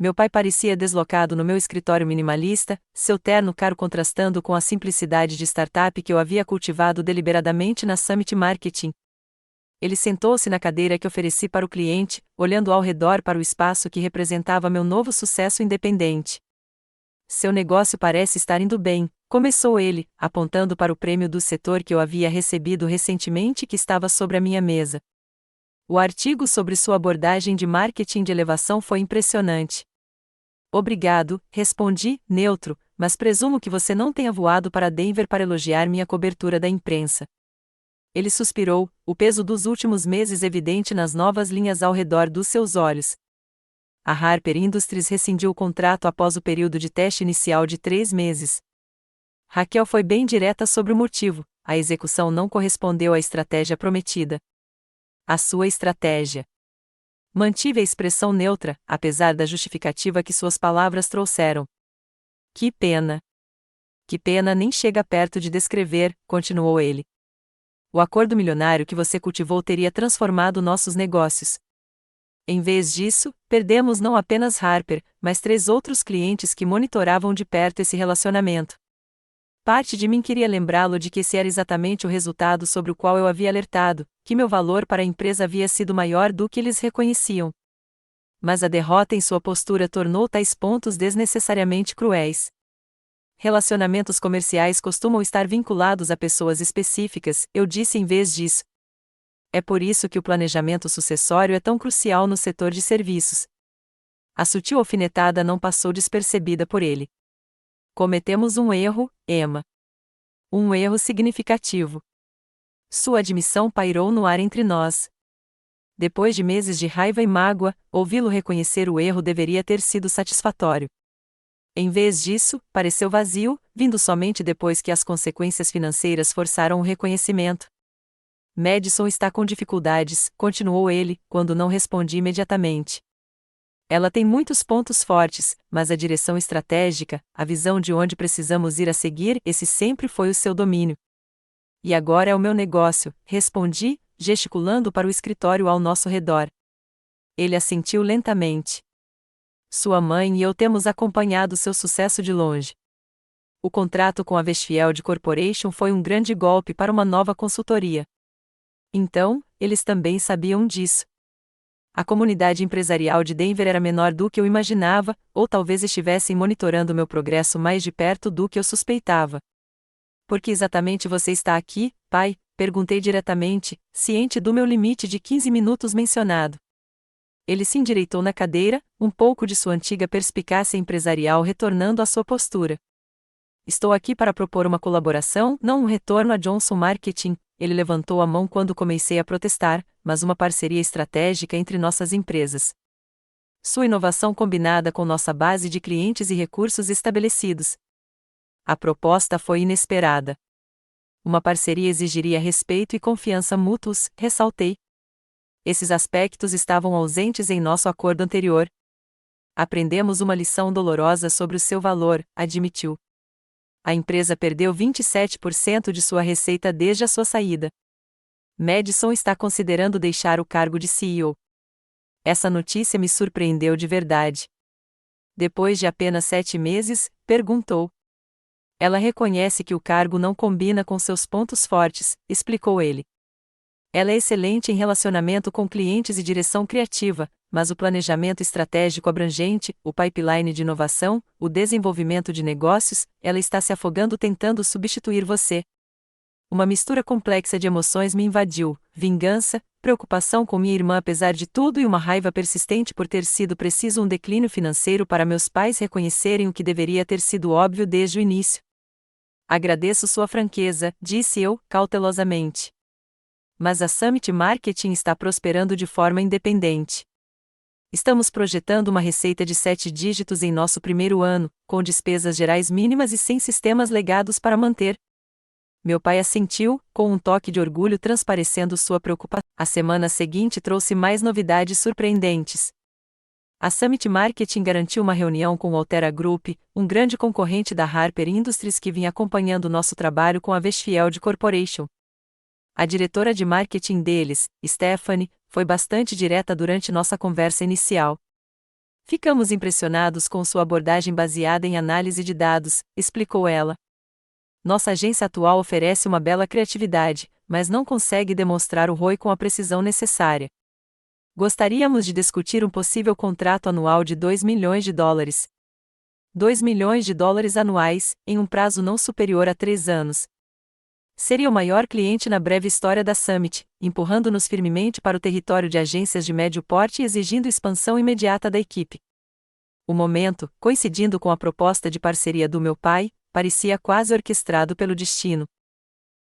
Meu pai parecia deslocado no meu escritório minimalista, seu terno caro contrastando com a simplicidade de startup que eu havia cultivado deliberadamente na Summit Marketing. Ele sentou-se na cadeira que ofereci para o cliente, olhando ao redor para o espaço que representava meu novo sucesso independente. "Seu negócio parece estar indo bem", começou ele, apontando para o prêmio do setor que eu havia recebido recentemente e que estava sobre a minha mesa. O artigo sobre sua abordagem de marketing de elevação foi impressionante. "Obrigado", respondi, neutro, "mas presumo que você não tenha voado para Denver para elogiar minha cobertura da imprensa." Ele suspirou, o peso dos últimos meses evidente nas novas linhas ao redor dos seus olhos. A Harper Industries rescindiu o contrato após o período de teste inicial de 3 meses. Raquel foi bem direta sobre o motivo: a execução não correspondeu à estratégia prometida. A sua estratégia. Mantive a expressão neutra, apesar da justificativa que suas palavras trouxeram. Que pena. Que pena nem chega perto de descrever, continuou ele. O acordo milionário que você cultivou teria transformado nossos negócios. Em vez disso, perdemos não apenas Harper, mas 3 outros clientes que monitoravam de perto esse relacionamento. Parte de mim queria lembrá-lo de que esse era exatamente o resultado sobre o qual eu havia alertado, que meu valor para a empresa havia sido maior do que eles reconheciam. Mas a derrota em sua postura tornou tais pontos desnecessariamente cruéis. Relacionamentos comerciais costumam estar vinculados a pessoas específicas, eu disse em vez disso. É por isso que o planejamento sucessório é tão crucial no setor de serviços. A sutil alfinetada não passou despercebida por ele. Cometemos um erro, Emma. Um erro significativo. Sua admissão pairou no ar entre nós. Depois de meses de raiva e mágoa, ouvi-lo reconhecer o erro deveria ter sido satisfatório. Em vez disso, pareceu vazio, vindo somente depois que as consequências financeiras forçaram o reconhecimento. Madison está com dificuldades, continuou ele, quando não respondi imediatamente. Ela tem muitos pontos fortes, mas a direção estratégica, a visão de onde precisamos ir a seguir, esse sempre foi o seu domínio. E agora é o meu negócio, respondi, gesticulando para o escritório ao nosso redor. Ele assentiu lentamente. Sua mãe e eu temos acompanhado seu sucesso de longe. O contrato com a Westfield Corporation foi um grande golpe para uma nova consultoria. Então, eles também sabiam disso. A comunidade empresarial de Denver era menor do que eu imaginava, ou talvez estivessem monitorando meu progresso mais de perto do que eu suspeitava. Por que exatamente você está aqui, pai? Perguntei diretamente, ciente do meu limite de 15 minutos mencionado. Ele se endireitou na cadeira, um pouco de sua antiga perspicácia empresarial retornando à sua postura. Estou aqui para propor uma colaboração, não um retorno a Johnson Marketing. Ele levantou a mão quando comecei a protestar, mas uma parceria estratégica entre nossas empresas. Sua inovação combinada com nossa base de clientes e recursos estabelecidos. A proposta foi inesperada. Uma parceria exigiria respeito e confiança mútuos, ressaltei. Esses aspectos estavam ausentes em nosso acordo anterior. Aprendemos uma lição dolorosa sobre o seu valor, admitiu. A empresa perdeu 27% de sua receita desde a sua saída. Madison está considerando deixar o cargo de CEO. Essa notícia me surpreendeu de verdade. Depois de apenas 7 meses, perguntou. Ela reconhece que o cargo não combina com seus pontos fortes, explicou ele. Ela é excelente em relacionamento com clientes e direção criativa, mas o planejamento estratégico abrangente, o pipeline de inovação, o desenvolvimento de negócios, ela está se afogando tentando substituir você. Uma mistura complexa de emoções me invadiu: vingança, preocupação com minha irmã apesar de tudo e uma raiva persistente por ter sido preciso um declínio financeiro para meus pais reconhecerem o que deveria ter sido óbvio desde o início. Agradeço sua franqueza, disse eu, cautelosamente. Mas a Summit Marketing está prosperando de forma independente. Estamos projetando uma receita de 7 dígitos em nosso primeiro ano, com despesas gerais mínimas e sem sistemas legados para manter. Meu pai assentiu, com um toque de orgulho transparecendo sua preocupação. A semana seguinte trouxe mais novidades surpreendentes. A Summit Marketing garantiu uma reunião com o Altera Group, um grande concorrente da Harper Industries que vinha acompanhando nosso trabalho com a Westfield Corporation. A diretora de marketing deles, Stephanie, foi bastante direta durante nossa conversa inicial. Ficamos impressionados com sua abordagem baseada em análise de dados, explicou ela. Nossa agência atual oferece uma bela criatividade, mas não consegue demonstrar o ROI com a precisão necessária. Gostaríamos de discutir um possível contrato anual de $2 milhões. $2 milhões anuais, em um prazo não superior a 3 anos. Seria o maior cliente na breve história da Summit, empurrando-nos firmemente para o território de agências de médio porte e exigindo expansão imediata da equipe. O momento, coincidindo com a proposta de parceria do meu pai, parecia quase orquestrado pelo destino.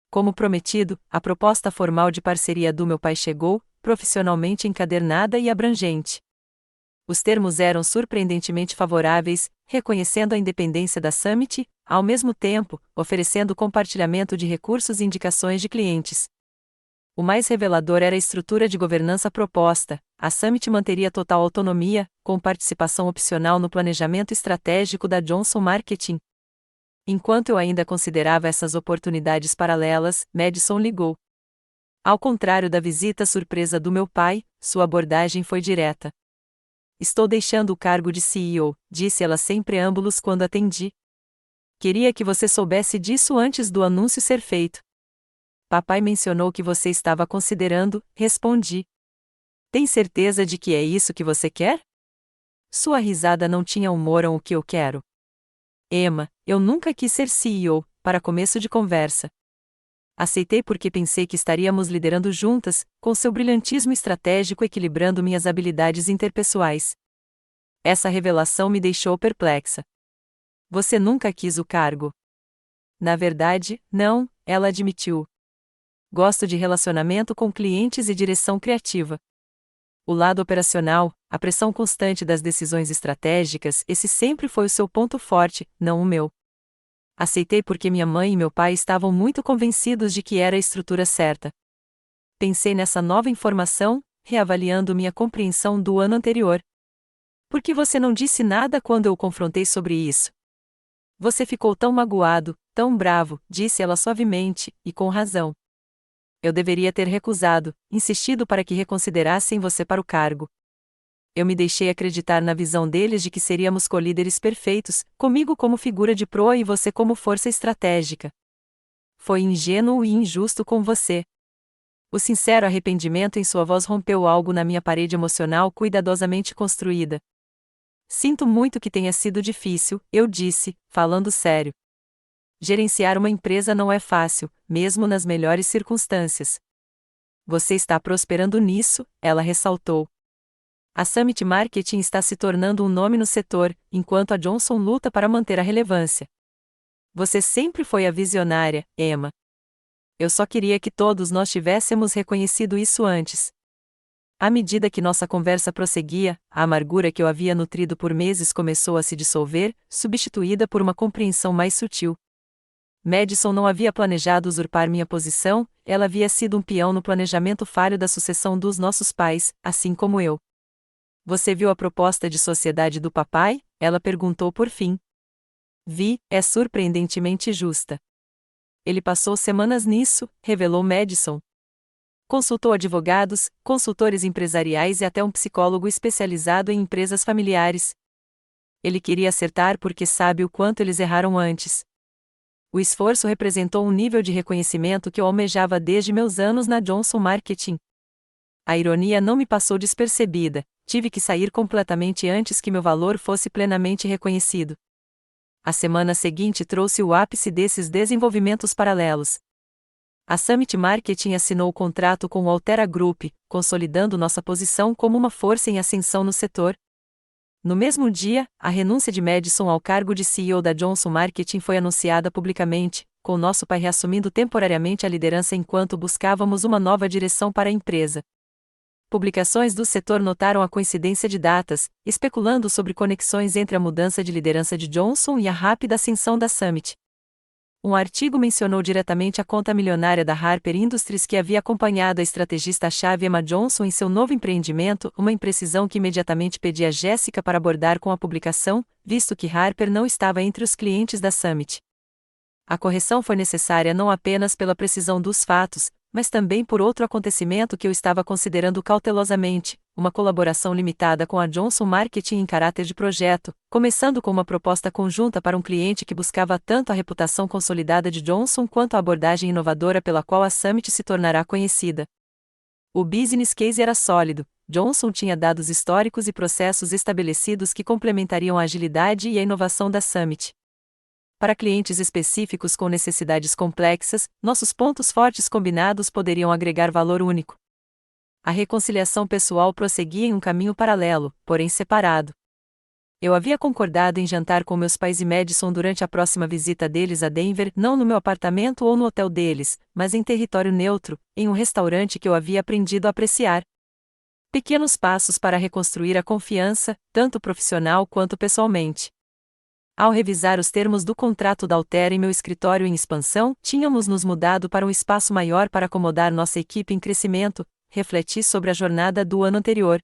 Como prometido, a proposta formal de parceria do meu pai chegou, profissionalmente encadernada e abrangente. Os termos eram surpreendentemente favoráveis, reconhecendo a independência da Summit, ao mesmo tempo, oferecendo compartilhamento de recursos e indicações de clientes. O mais revelador era a estrutura de governança proposta. A Summit manteria total autonomia, com participação opcional no planejamento estratégico da Johnson Marketing. Enquanto eu ainda considerava essas oportunidades paralelas, Madison ligou. Ao contrário da visita surpresa do meu pai, sua abordagem foi direta. Estou deixando o cargo de CEO, disse ela sem preâmbulos quando atendi. Queria que você soubesse disso antes do anúncio ser feito. Papai mencionou que você estava considerando, respondi. Tem certeza de que é isso que você quer? Sua risada não tinha humor ao que eu quero. Emma, eu nunca quis ser CEO, para começo de conversa. Aceitei porque pensei que estaríamos liderando juntas, com seu brilhantismo estratégico equilibrando minhas habilidades interpessoais. Essa revelação me deixou perplexa. Você nunca quis o cargo? Na verdade, não, ela admitiu. Gosto de relacionamento com clientes e direção criativa. O lado operacional, a pressão constante das decisões estratégicas, esse sempre foi o seu ponto forte, não o meu. Aceitei porque minha mãe e meu pai estavam muito convencidos de que era a estrutura certa. Pensei nessa nova informação, reavaliando minha compreensão do ano anterior. Por que você não disse nada quando eu o confrontei sobre isso? Você ficou tão magoado, tão bravo, disse ela suavemente, e com razão. Eu deveria ter recusado, insistido para que reconsiderassem você para o cargo. Eu me deixei acreditar na visão deles de que seríamos co-líderes perfeitos, comigo como figura de proa e você como força estratégica. Foi ingênuo e injusto com você. O sincero arrependimento em sua voz rompeu algo na minha parede emocional cuidadosamente construída. Sinto muito que tenha sido difícil, eu disse, falando sério. Gerenciar uma empresa não é fácil, mesmo nas melhores circunstâncias. Você está prosperando nisso, ela ressaltou. A Summit Marketing está se tornando um nome no setor, enquanto a Johnson luta para manter a relevância. Você sempre foi a visionária, Emma. Eu só queria que todos nós tivéssemos reconhecido isso antes. À medida que nossa conversa prosseguia, a amargura que eu havia nutrido por meses começou a se dissolver, substituída por uma compreensão mais sutil. Madison não havia planejado usurpar minha posição, ela havia sido um peão no planejamento falho da sucessão dos nossos pais, assim como eu. Você viu a proposta de sociedade do papai? Ela perguntou por fim. Vi, é surpreendentemente justa. Ele passou semanas nisso, revelou Madison. Consultou advogados, consultores empresariais e até um psicólogo especializado em empresas familiares. Ele queria acertar porque sabe o quanto eles erraram antes. O esforço representou um nível de reconhecimento que eu almejava desde meus anos na Johnson Marketing. A ironia não me passou despercebida. Tive que sair completamente antes que meu valor fosse plenamente reconhecido. A semana seguinte trouxe o ápice desses desenvolvimentos paralelos. A Summit Marketing assinou o contrato com o Altera Group, consolidando nossa posição como uma força em ascensão no setor. No mesmo dia, a renúncia de Madison ao cargo de CEO da Johnson Marketing foi anunciada publicamente, com nosso pai reassumindo temporariamente a liderança enquanto buscávamos uma nova direção para a empresa. Publicações do setor notaram a coincidência de datas, especulando sobre conexões entre a mudança de liderança de Johnson e a rápida ascensão da Summit. Um artigo mencionou diretamente a conta milionária da Harper Industries que havia acompanhado a estrategista-chave Emma Johnson em seu novo empreendimento, uma imprecisão que imediatamente pedi a Jéssica para abordar com a publicação, visto que Harper não estava entre os clientes da Summit. A correção foi necessária não apenas pela precisão dos fatos, mas também por outro acontecimento que eu estava considerando cautelosamente, uma colaboração limitada com a Johnson Marketing em caráter de projeto, começando com uma proposta conjunta para um cliente que buscava tanto a reputação consolidada de Johnson quanto a abordagem inovadora pela qual a Summit se tornará conhecida. O business case era sólido, Johnson tinha dados históricos e processos estabelecidos que complementariam a agilidade e a inovação da Summit. Para clientes específicos com necessidades complexas, nossos pontos fortes combinados poderiam agregar valor único. A reconciliação pessoal prosseguia em um caminho paralelo, porém separado. Eu havia concordado em jantar com meus pais e Madison durante a próxima visita deles a Denver, não no meu apartamento ou no hotel deles, mas em território neutro, em um restaurante que eu havia aprendido a apreciar. Pequenos passos para reconstruir a confiança, tanto profissional quanto pessoalmente. Ao revisar os termos do contrato da Altera em meu escritório em expansão, tínhamos nos mudado para um espaço maior para acomodar nossa equipe em crescimento. Refleti sobre a jornada do ano anterior.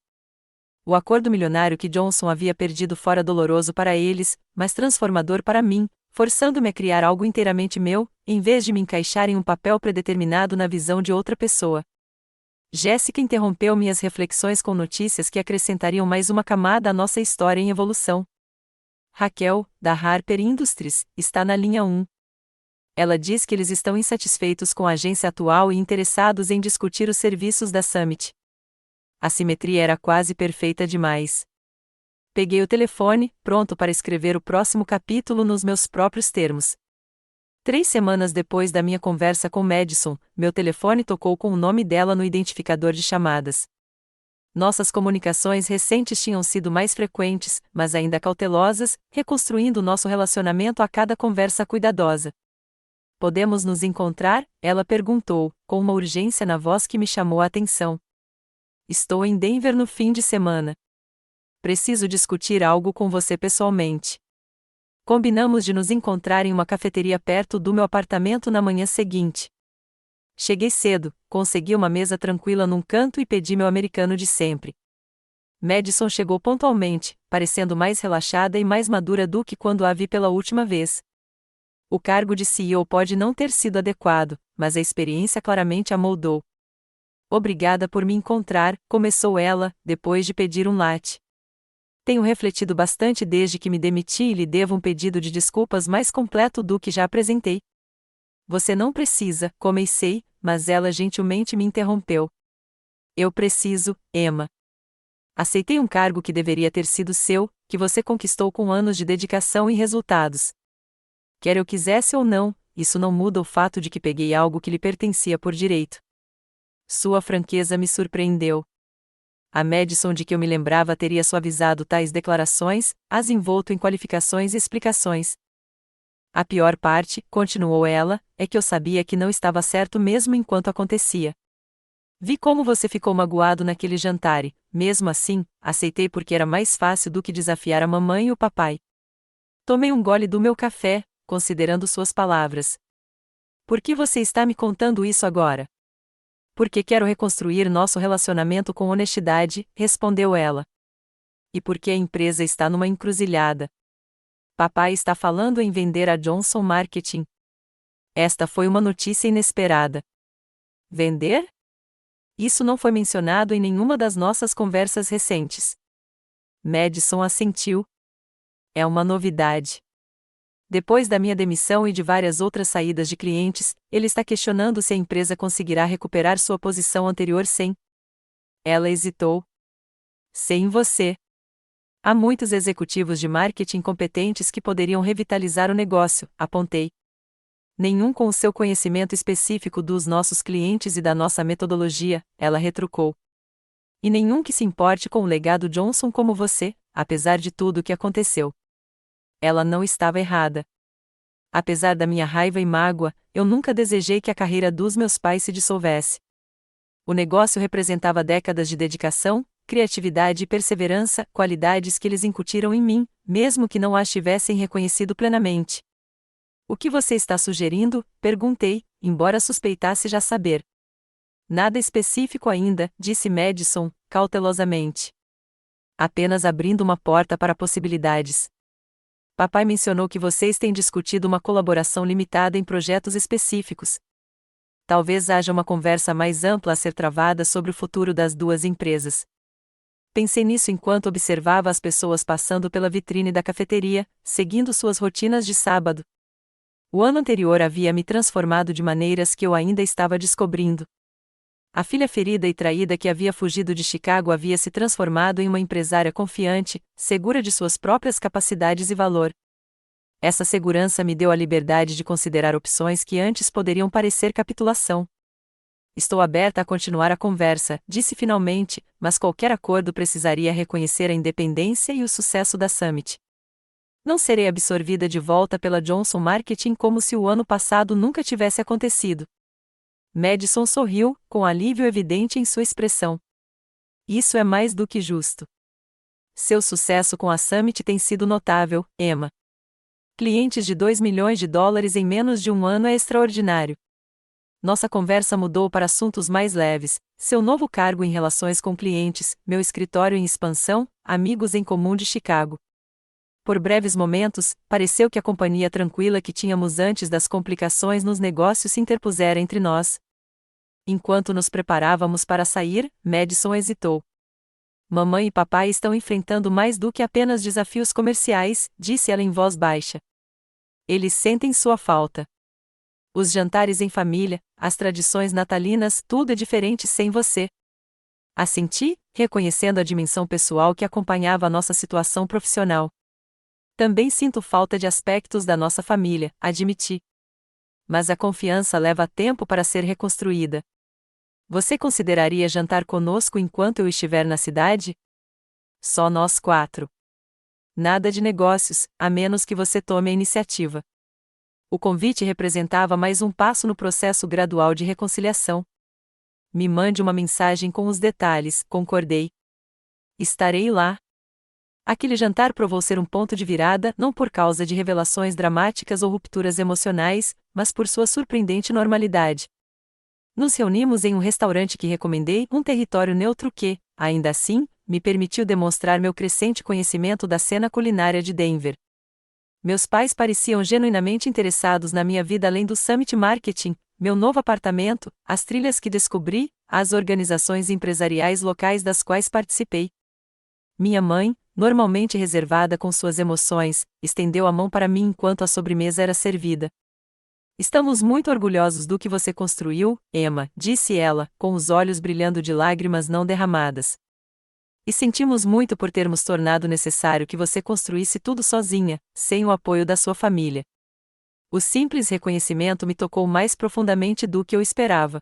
O acordo milionário que Johnson havia perdido fora doloroso para eles, mas transformador para mim, forçando-me a criar algo inteiramente meu, em vez de me encaixar em um papel predeterminado na visão de outra pessoa. Jéssica interrompeu minhas reflexões com notícias que acrescentariam mais uma camada à nossa história em evolução. Raquel, da Harper Industries, está na linha 1. Ela diz que eles estão insatisfeitos com a agência atual e interessados em discutir os serviços da Summit. A simetria era quase perfeita demais. Peguei o telefone, pronto para escrever o próximo capítulo nos meus próprios termos. 3 semanas depois da minha conversa com Madison, meu telefone tocou com o nome dela no identificador de chamadas. Nossas comunicações recentes tinham sido mais frequentes, mas ainda cautelosas, reconstruindo nosso relacionamento a cada conversa cuidadosa. Podemos nos encontrar? Ela perguntou, com uma urgência na voz que me chamou a atenção. Estou em Denver no fim de semana. Preciso discutir algo com você pessoalmente. Combinamos de nos encontrar em uma cafeteria perto do meu apartamento na manhã seguinte. Cheguei cedo, consegui uma mesa tranquila num canto e pedi meu americano de sempre. Madison chegou pontualmente, parecendo mais relaxada e mais madura do que quando a vi pela última vez. O cargo de CEO pode não ter sido adequado, mas a experiência claramente a moldou. Obrigada por me encontrar, começou ela, depois de pedir um latte. Tenho refletido bastante desde que me demiti e lhe devo um pedido de desculpas mais completo do que já apresentei. Você não precisa, comecei, mas ela gentilmente me interrompeu. Eu preciso, Emma. Aceitei um cargo que deveria ter sido seu, que você conquistou com anos de dedicação e resultados. Quer eu quisesse ou não, isso não muda o fato de que peguei algo que lhe pertencia por direito. Sua franqueza me surpreendeu. A Madison de que eu me lembrava teria suavizado tais declarações, as envolto em qualificações e explicações. A pior parte, continuou ela, é que eu sabia que não estava certo mesmo enquanto acontecia. Vi como você ficou magoado naquele jantar e, mesmo assim, aceitei porque era mais fácil do que desafiar a mamãe e o papai. Tomei um gole do meu café, considerando suas palavras. Por que você está me contando isso agora? Porque quero reconstruir nosso relacionamento com honestidade, respondeu ela. E porque a empresa está numa encruzilhada. Papai está falando em vender a Johnson Marketing. Esta foi uma notícia inesperada. Vender? Isso não foi mencionado em nenhuma das nossas conversas recentes. Madison assentiu. É uma novidade. Depois da minha demissão e de várias outras saídas de clientes, ele está questionando se a empresa conseguirá recuperar sua posição anterior sem. Ela hesitou. Sem você. Há muitos executivos de marketing competentes que poderiam revitalizar o negócio, apontei. Nenhum com o seu conhecimento específico dos nossos clientes e da nossa metodologia, ela retrucou. E nenhum que se importe com o legado Johnson como você, apesar de tudo o que aconteceu. Ela não estava errada. Apesar da minha raiva e mágoa, eu nunca desejei que a carreira dos meus pais se dissolvesse. O negócio representava décadas de dedicação, criatividade e perseverança, qualidades que eles incutiram em mim, mesmo que não as tivessem reconhecido plenamente. O que você está sugerindo? Perguntei, embora suspeitasse já saber. Nada específico ainda, disse Madison, cautelosamente. Apenas abrindo uma porta para possibilidades. Papai mencionou que vocês têm discutido uma colaboração limitada em projetos específicos. Talvez haja uma conversa mais ampla a ser travada sobre o futuro das duas empresas. Pensei nisso enquanto observava as pessoas passando pela vitrine da cafeteria, seguindo suas rotinas de sábado. O ano anterior havia me transformado de maneiras que eu ainda estava descobrindo. A filha ferida e traída que havia fugido de Chicago havia se transformado em uma empresária confiante, segura de suas próprias capacidades e valor. Essa segurança me deu a liberdade de considerar opções que antes poderiam parecer capitulação. Estou aberta a continuar a conversa, disse finalmente, mas qualquer acordo precisaria reconhecer a independência e o sucesso da Summit. Não serei absorvida de volta pela Johnson Marketing como se o ano passado nunca tivesse acontecido. Madison sorriu, com alívio evidente em sua expressão. Isso é mais do que justo. Seu sucesso com a Summit tem sido notável, Emma. Clientes de $2 milhões em menos de um ano é extraordinário. Nossa conversa mudou para assuntos mais leves, seu novo cargo em relações com clientes, meu escritório em expansão, amigos em comum de Chicago. Por breves momentos, pareceu que a companhia tranquila que tínhamos antes das complicações nos negócios se interpusera entre nós. Enquanto nos preparávamos para sair, Madison hesitou. Mamãe e papai estão enfrentando mais do que apenas desafios comerciais, disse ela em voz baixa. Eles sentem sua falta. Os jantares em família, as tradições natalinas, tudo é diferente sem você. Assenti, reconhecendo a dimensão pessoal que acompanhava a nossa situação profissional. Também sinto falta de aspectos da nossa família, admiti. Mas a confiança leva tempo para ser reconstruída. Você consideraria jantar conosco enquanto eu estiver na cidade? Só nós 4. Nada de negócios, a menos que você tome a iniciativa. O convite representava mais um passo no processo gradual de reconciliação. Me mande uma mensagem com os detalhes, concordei. Estarei lá. Aquele jantar provou ser um ponto de virada não por causa de revelações dramáticas ou rupturas emocionais, mas por sua surpreendente normalidade. Nos reunimos em um restaurante que recomendei, um território neutro que, ainda assim, me permitiu demonstrar meu crescente conhecimento da cena culinária de Denver. Meus pais pareciam genuinamente interessados na minha vida além do Summit Marketing, meu novo apartamento, as trilhas que descobri, as organizações empresariais locais das quais participei. Minha mãe, normalmente reservada com suas emoções, estendeu a mão para mim enquanto a sobremesa era servida. Estamos muito orgulhosos do que você construiu, Emma, disse ela, com os olhos brilhando de lágrimas não derramadas. E sentimos muito por termos tornado necessário que você construísse tudo sozinha, sem o apoio da sua família. O simples reconhecimento me tocou mais profundamente do que eu esperava.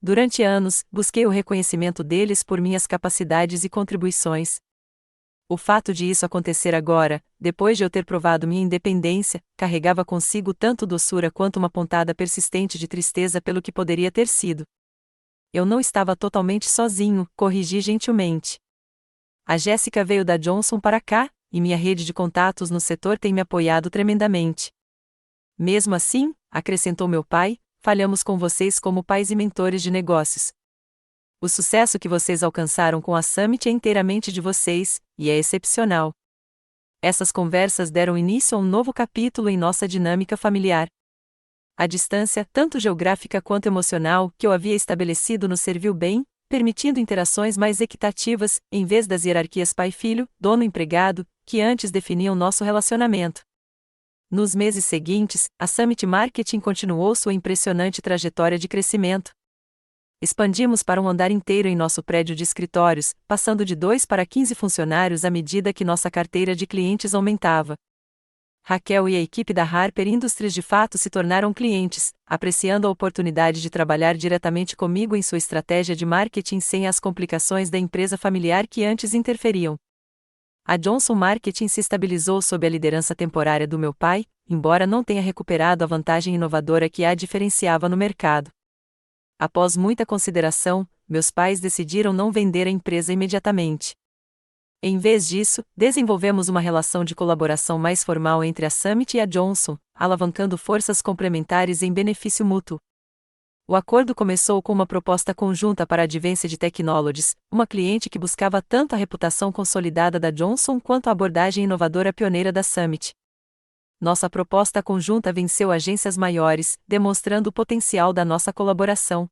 Durante anos, busquei o reconhecimento deles por minhas capacidades e contribuições. O fato de isso acontecer agora, depois de eu ter provado minha independência, carregava consigo tanto doçura quanto uma pontada persistente de tristeza pelo que poderia ter sido. Eu não estava totalmente sozinho, corrigi gentilmente. A Jéssica veio da Johnson para cá, e minha rede de contatos no setor tem me apoiado tremendamente. Mesmo assim, acrescentou meu pai, falhamos com vocês como pais e mentores de negócios. O sucesso que vocês alcançaram com a Summit é inteiramente de vocês, e é excepcional. Essas conversas deram início a um novo capítulo em nossa dinâmica familiar. A distância, tanto geográfica quanto emocional, que eu havia estabelecido nos serviu bem, permitindo interações mais equitativas, em vez das hierarquias pai-filho, dono-empregado, que antes definiam nosso relacionamento. Nos meses seguintes, a Summit Marketing continuou sua impressionante trajetória de crescimento. Expandimos para um andar inteiro em nosso prédio de escritórios, passando de 2 para 15 funcionários à medida que nossa carteira de clientes aumentava. Raquel e a equipe da Harper Industries de fato se tornaram clientes, apreciando a oportunidade de trabalhar diretamente comigo em sua estratégia de marketing sem as complicações da empresa familiar que antes interferiam. A Johnson Marketing se estabilizou sob a liderança temporária do meu pai, embora não tenha recuperado a vantagem inovadora que a diferenciava no mercado. Após muita consideração, meus pais decidiram não vender a empresa imediatamente. Em vez disso, desenvolvemos uma relação de colaboração mais formal entre a Summit e a Johnson, alavancando forças complementares em benefício mútuo. O acordo começou com uma proposta conjunta para a Advanced Technologies, uma cliente que buscava tanto a reputação consolidada da Johnson quanto a abordagem inovadora pioneira da Summit. Nossa proposta conjunta venceu agências maiores, demonstrando o potencial da nossa colaboração.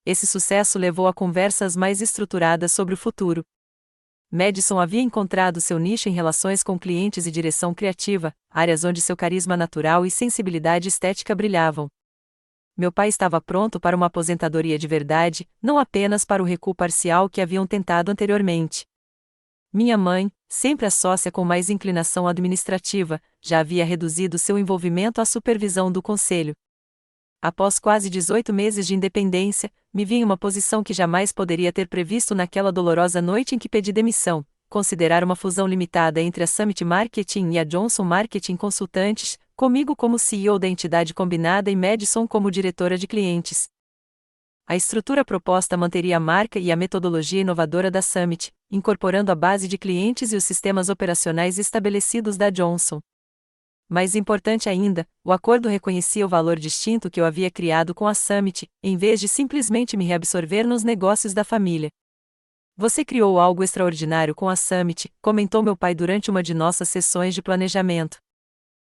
Esse sucesso levou a conversas mais estruturadas sobre o futuro. Madison havia encontrado seu nicho em relações com clientes e direção criativa, áreas onde seu carisma natural e sensibilidade estética brilhavam. Meu pai estava pronto para uma aposentadoria de verdade, não apenas para o recuo parcial que haviam tentado anteriormente. Minha mãe, sempre a sócia com mais inclinação administrativa, já havia reduzido seu envolvimento à supervisão do conselho. Após quase 18 meses de independência, me vi em uma posição que jamais poderia ter previsto naquela dolorosa noite em que pedi demissão. Considerar uma fusão limitada entre a Summit Marketing e a Johnson Marketing Consultantes, comigo como CEO da entidade combinada e Madison como diretora de clientes. A estrutura proposta manteria a marca e a metodologia inovadora da Summit, incorporando a base de clientes e os sistemas operacionais estabelecidos da Johnson. Mais importante ainda, o acordo reconhecia o valor distinto que eu havia criado com a Summit, em vez de simplesmente me reabsorver nos negócios da família. Você criou algo extraordinário com a Summit, comentou meu pai durante uma de nossas sessões de planejamento.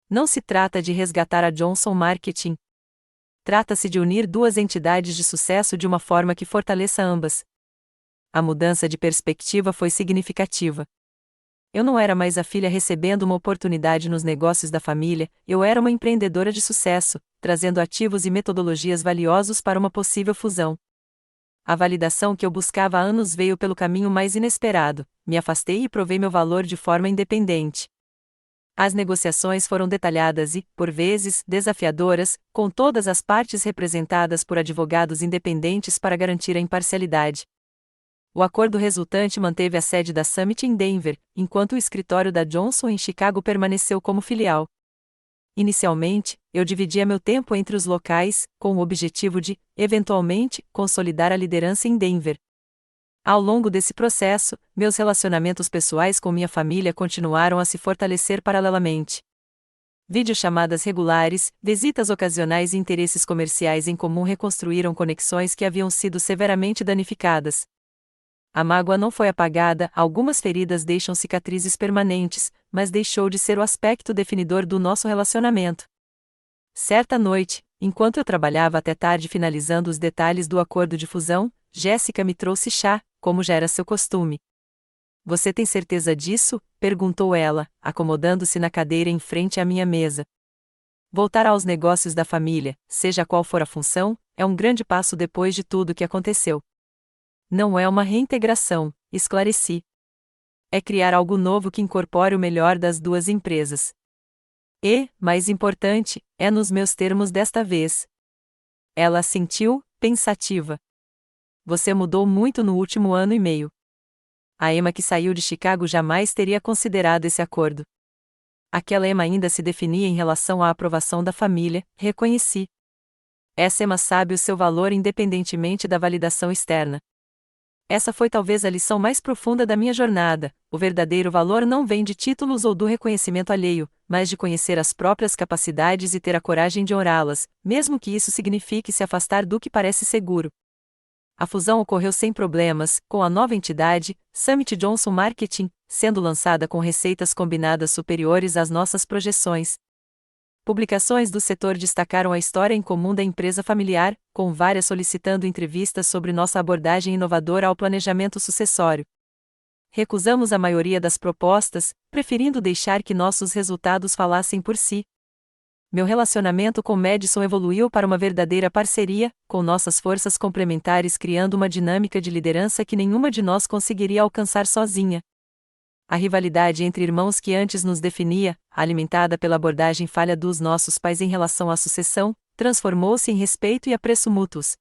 Não se trata de resgatar a Johnson Marketing. Trata-se de unir duas entidades de sucesso de uma forma que fortaleça ambas. A mudança de perspectiva foi significativa. Eu não era mais a filha recebendo uma oportunidade nos negócios da família, eu era uma empreendedora de sucesso, trazendo ativos e metodologias valiosos para uma possível fusão. A validação que eu buscava há anos veio pelo caminho mais inesperado, me afastei e provei meu valor de forma independente. As negociações foram detalhadas e, por vezes, desafiadoras, com todas as partes representadas por advogados independentes para garantir a imparcialidade. O acordo resultante manteve a sede da Summit em Denver, enquanto o escritório da Johnson em Chicago permaneceu como filial. Inicialmente, eu dividia meu tempo entre os locais, com o objetivo de, eventualmente, consolidar a liderança em Denver. Ao longo desse processo, meus relacionamentos pessoais com minha família continuaram a se fortalecer paralelamente. Videochamadas regulares, visitas ocasionais e interesses comerciais em comum reconstruíram conexões que haviam sido severamente danificadas. A mágoa não foi apagada, algumas feridas deixam cicatrizes permanentes, mas deixou de ser o aspecto definidor do nosso relacionamento. Certa noite, enquanto eu trabalhava até tarde finalizando os detalhes do acordo de fusão, Jéssica me trouxe chá, como já era seu costume. Você tem certeza disso? Perguntou ela, acomodando-se na cadeira em frente à minha mesa. Voltar aos negócios da família, seja qual for a função, é um grande passo depois de tudo o que aconteceu. Não é uma reintegração, esclareci. É criar algo novo que incorpore o melhor das duas empresas. E, mais importante, é nos meus termos desta vez. Ela assentiu, pensativa. Você mudou muito no último ano e meio. A Emma que saiu de Chicago jamais teria considerado esse acordo. Aquela Emma ainda se definia em relação à aprovação da família, reconheci. Essa Emma sabe o seu valor independentemente da validação externa. Essa foi talvez a lição mais profunda da minha jornada. O verdadeiro valor não vem de títulos ou do reconhecimento alheio, mas de conhecer as próprias capacidades e ter a coragem de honrá-las, mesmo que isso signifique se afastar do que parece seguro. A fusão ocorreu sem problemas, com a nova entidade, Summit Johnson Marketing, sendo lançada com receitas combinadas superiores às nossas projeções. Publicações do setor destacaram a história em comum da empresa familiar, com várias solicitando entrevistas sobre nossa abordagem inovadora ao planejamento sucessório. Recusamos a maioria das propostas, preferindo deixar que nossos resultados falassem por si. Meu relacionamento com Madison evoluiu para uma verdadeira parceria, com nossas forças complementares criando uma dinâmica de liderança que nenhuma de nós conseguiria alcançar sozinha. A rivalidade entre irmãos que antes nos definia, alimentada pela abordagem falha dos nossos pais em relação à sucessão, transformou-se em respeito e apreço mútuos.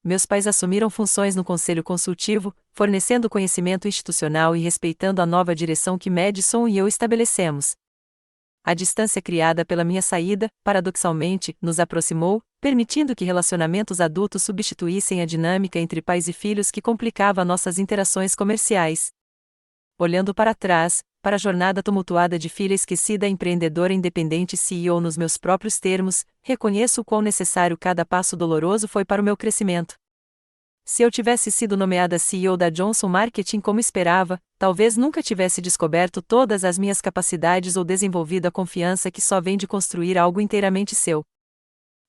Meus pais assumiram funções no conselho consultivo, fornecendo conhecimento institucional e respeitando a nova direção que Madison e eu estabelecemos. A distância criada pela minha saída, paradoxalmente, nos aproximou, permitindo que relacionamentos adultos substituíssem a dinâmica entre pais e filhos que complicava nossas interações comerciais. Olhando para trás, para a jornada tumultuada de filha esquecida empreendedora independente CEO nos meus próprios termos, reconheço o quão necessário cada passo doloroso foi para o meu crescimento. Se eu tivesse sido nomeada CEO da Johnson Marketing como esperava, talvez nunca tivesse descoberto todas as minhas capacidades ou desenvolvido a confiança que só vem de construir algo inteiramente seu.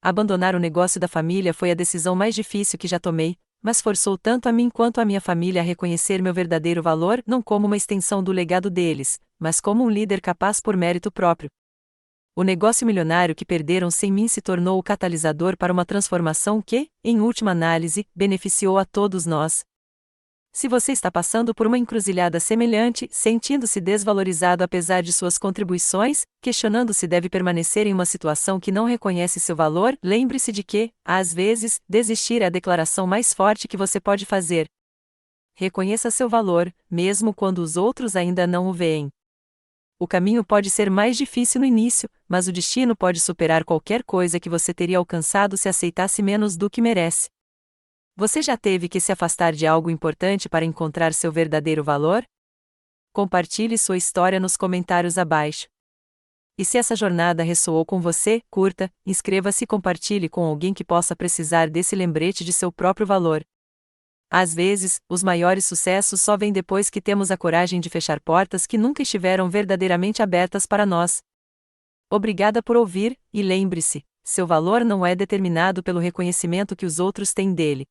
Abandonar o negócio da família foi a decisão mais difícil que já tomei, mas forçou tanto a mim quanto a minha família a reconhecer meu verdadeiro valor não como uma extensão do legado deles, mas como um líder capaz por mérito próprio. O negócio milionário que perderam sem mim se tornou o catalisador para uma transformação que, em última análise, beneficiou a todos nós. Se você está passando por uma encruzilhada semelhante, sentindo-se desvalorizado apesar de suas contribuições, questionando se deve permanecer em uma situação que não reconhece seu valor, lembre-se de que, às vezes, desistir é a declaração mais forte que você pode fazer. Reconheça seu valor, mesmo quando os outros ainda não o veem. O caminho pode ser mais difícil no início, mas o destino pode superar qualquer coisa que você teria alcançado se aceitasse menos do que merece. Você já teve que se afastar de algo importante para encontrar seu verdadeiro valor? Compartilhe sua história nos comentários abaixo. E se essa jornada ressoou com você, curta, inscreva-se e compartilhe com alguém que possa precisar desse lembrete de seu próprio valor. Às vezes, os maiores sucessos só vêm depois que temos a coragem de fechar portas que nunca estiveram verdadeiramente abertas para nós. Obrigada por ouvir, e lembre-se, seu valor não é determinado pelo reconhecimento que os outros têm dele.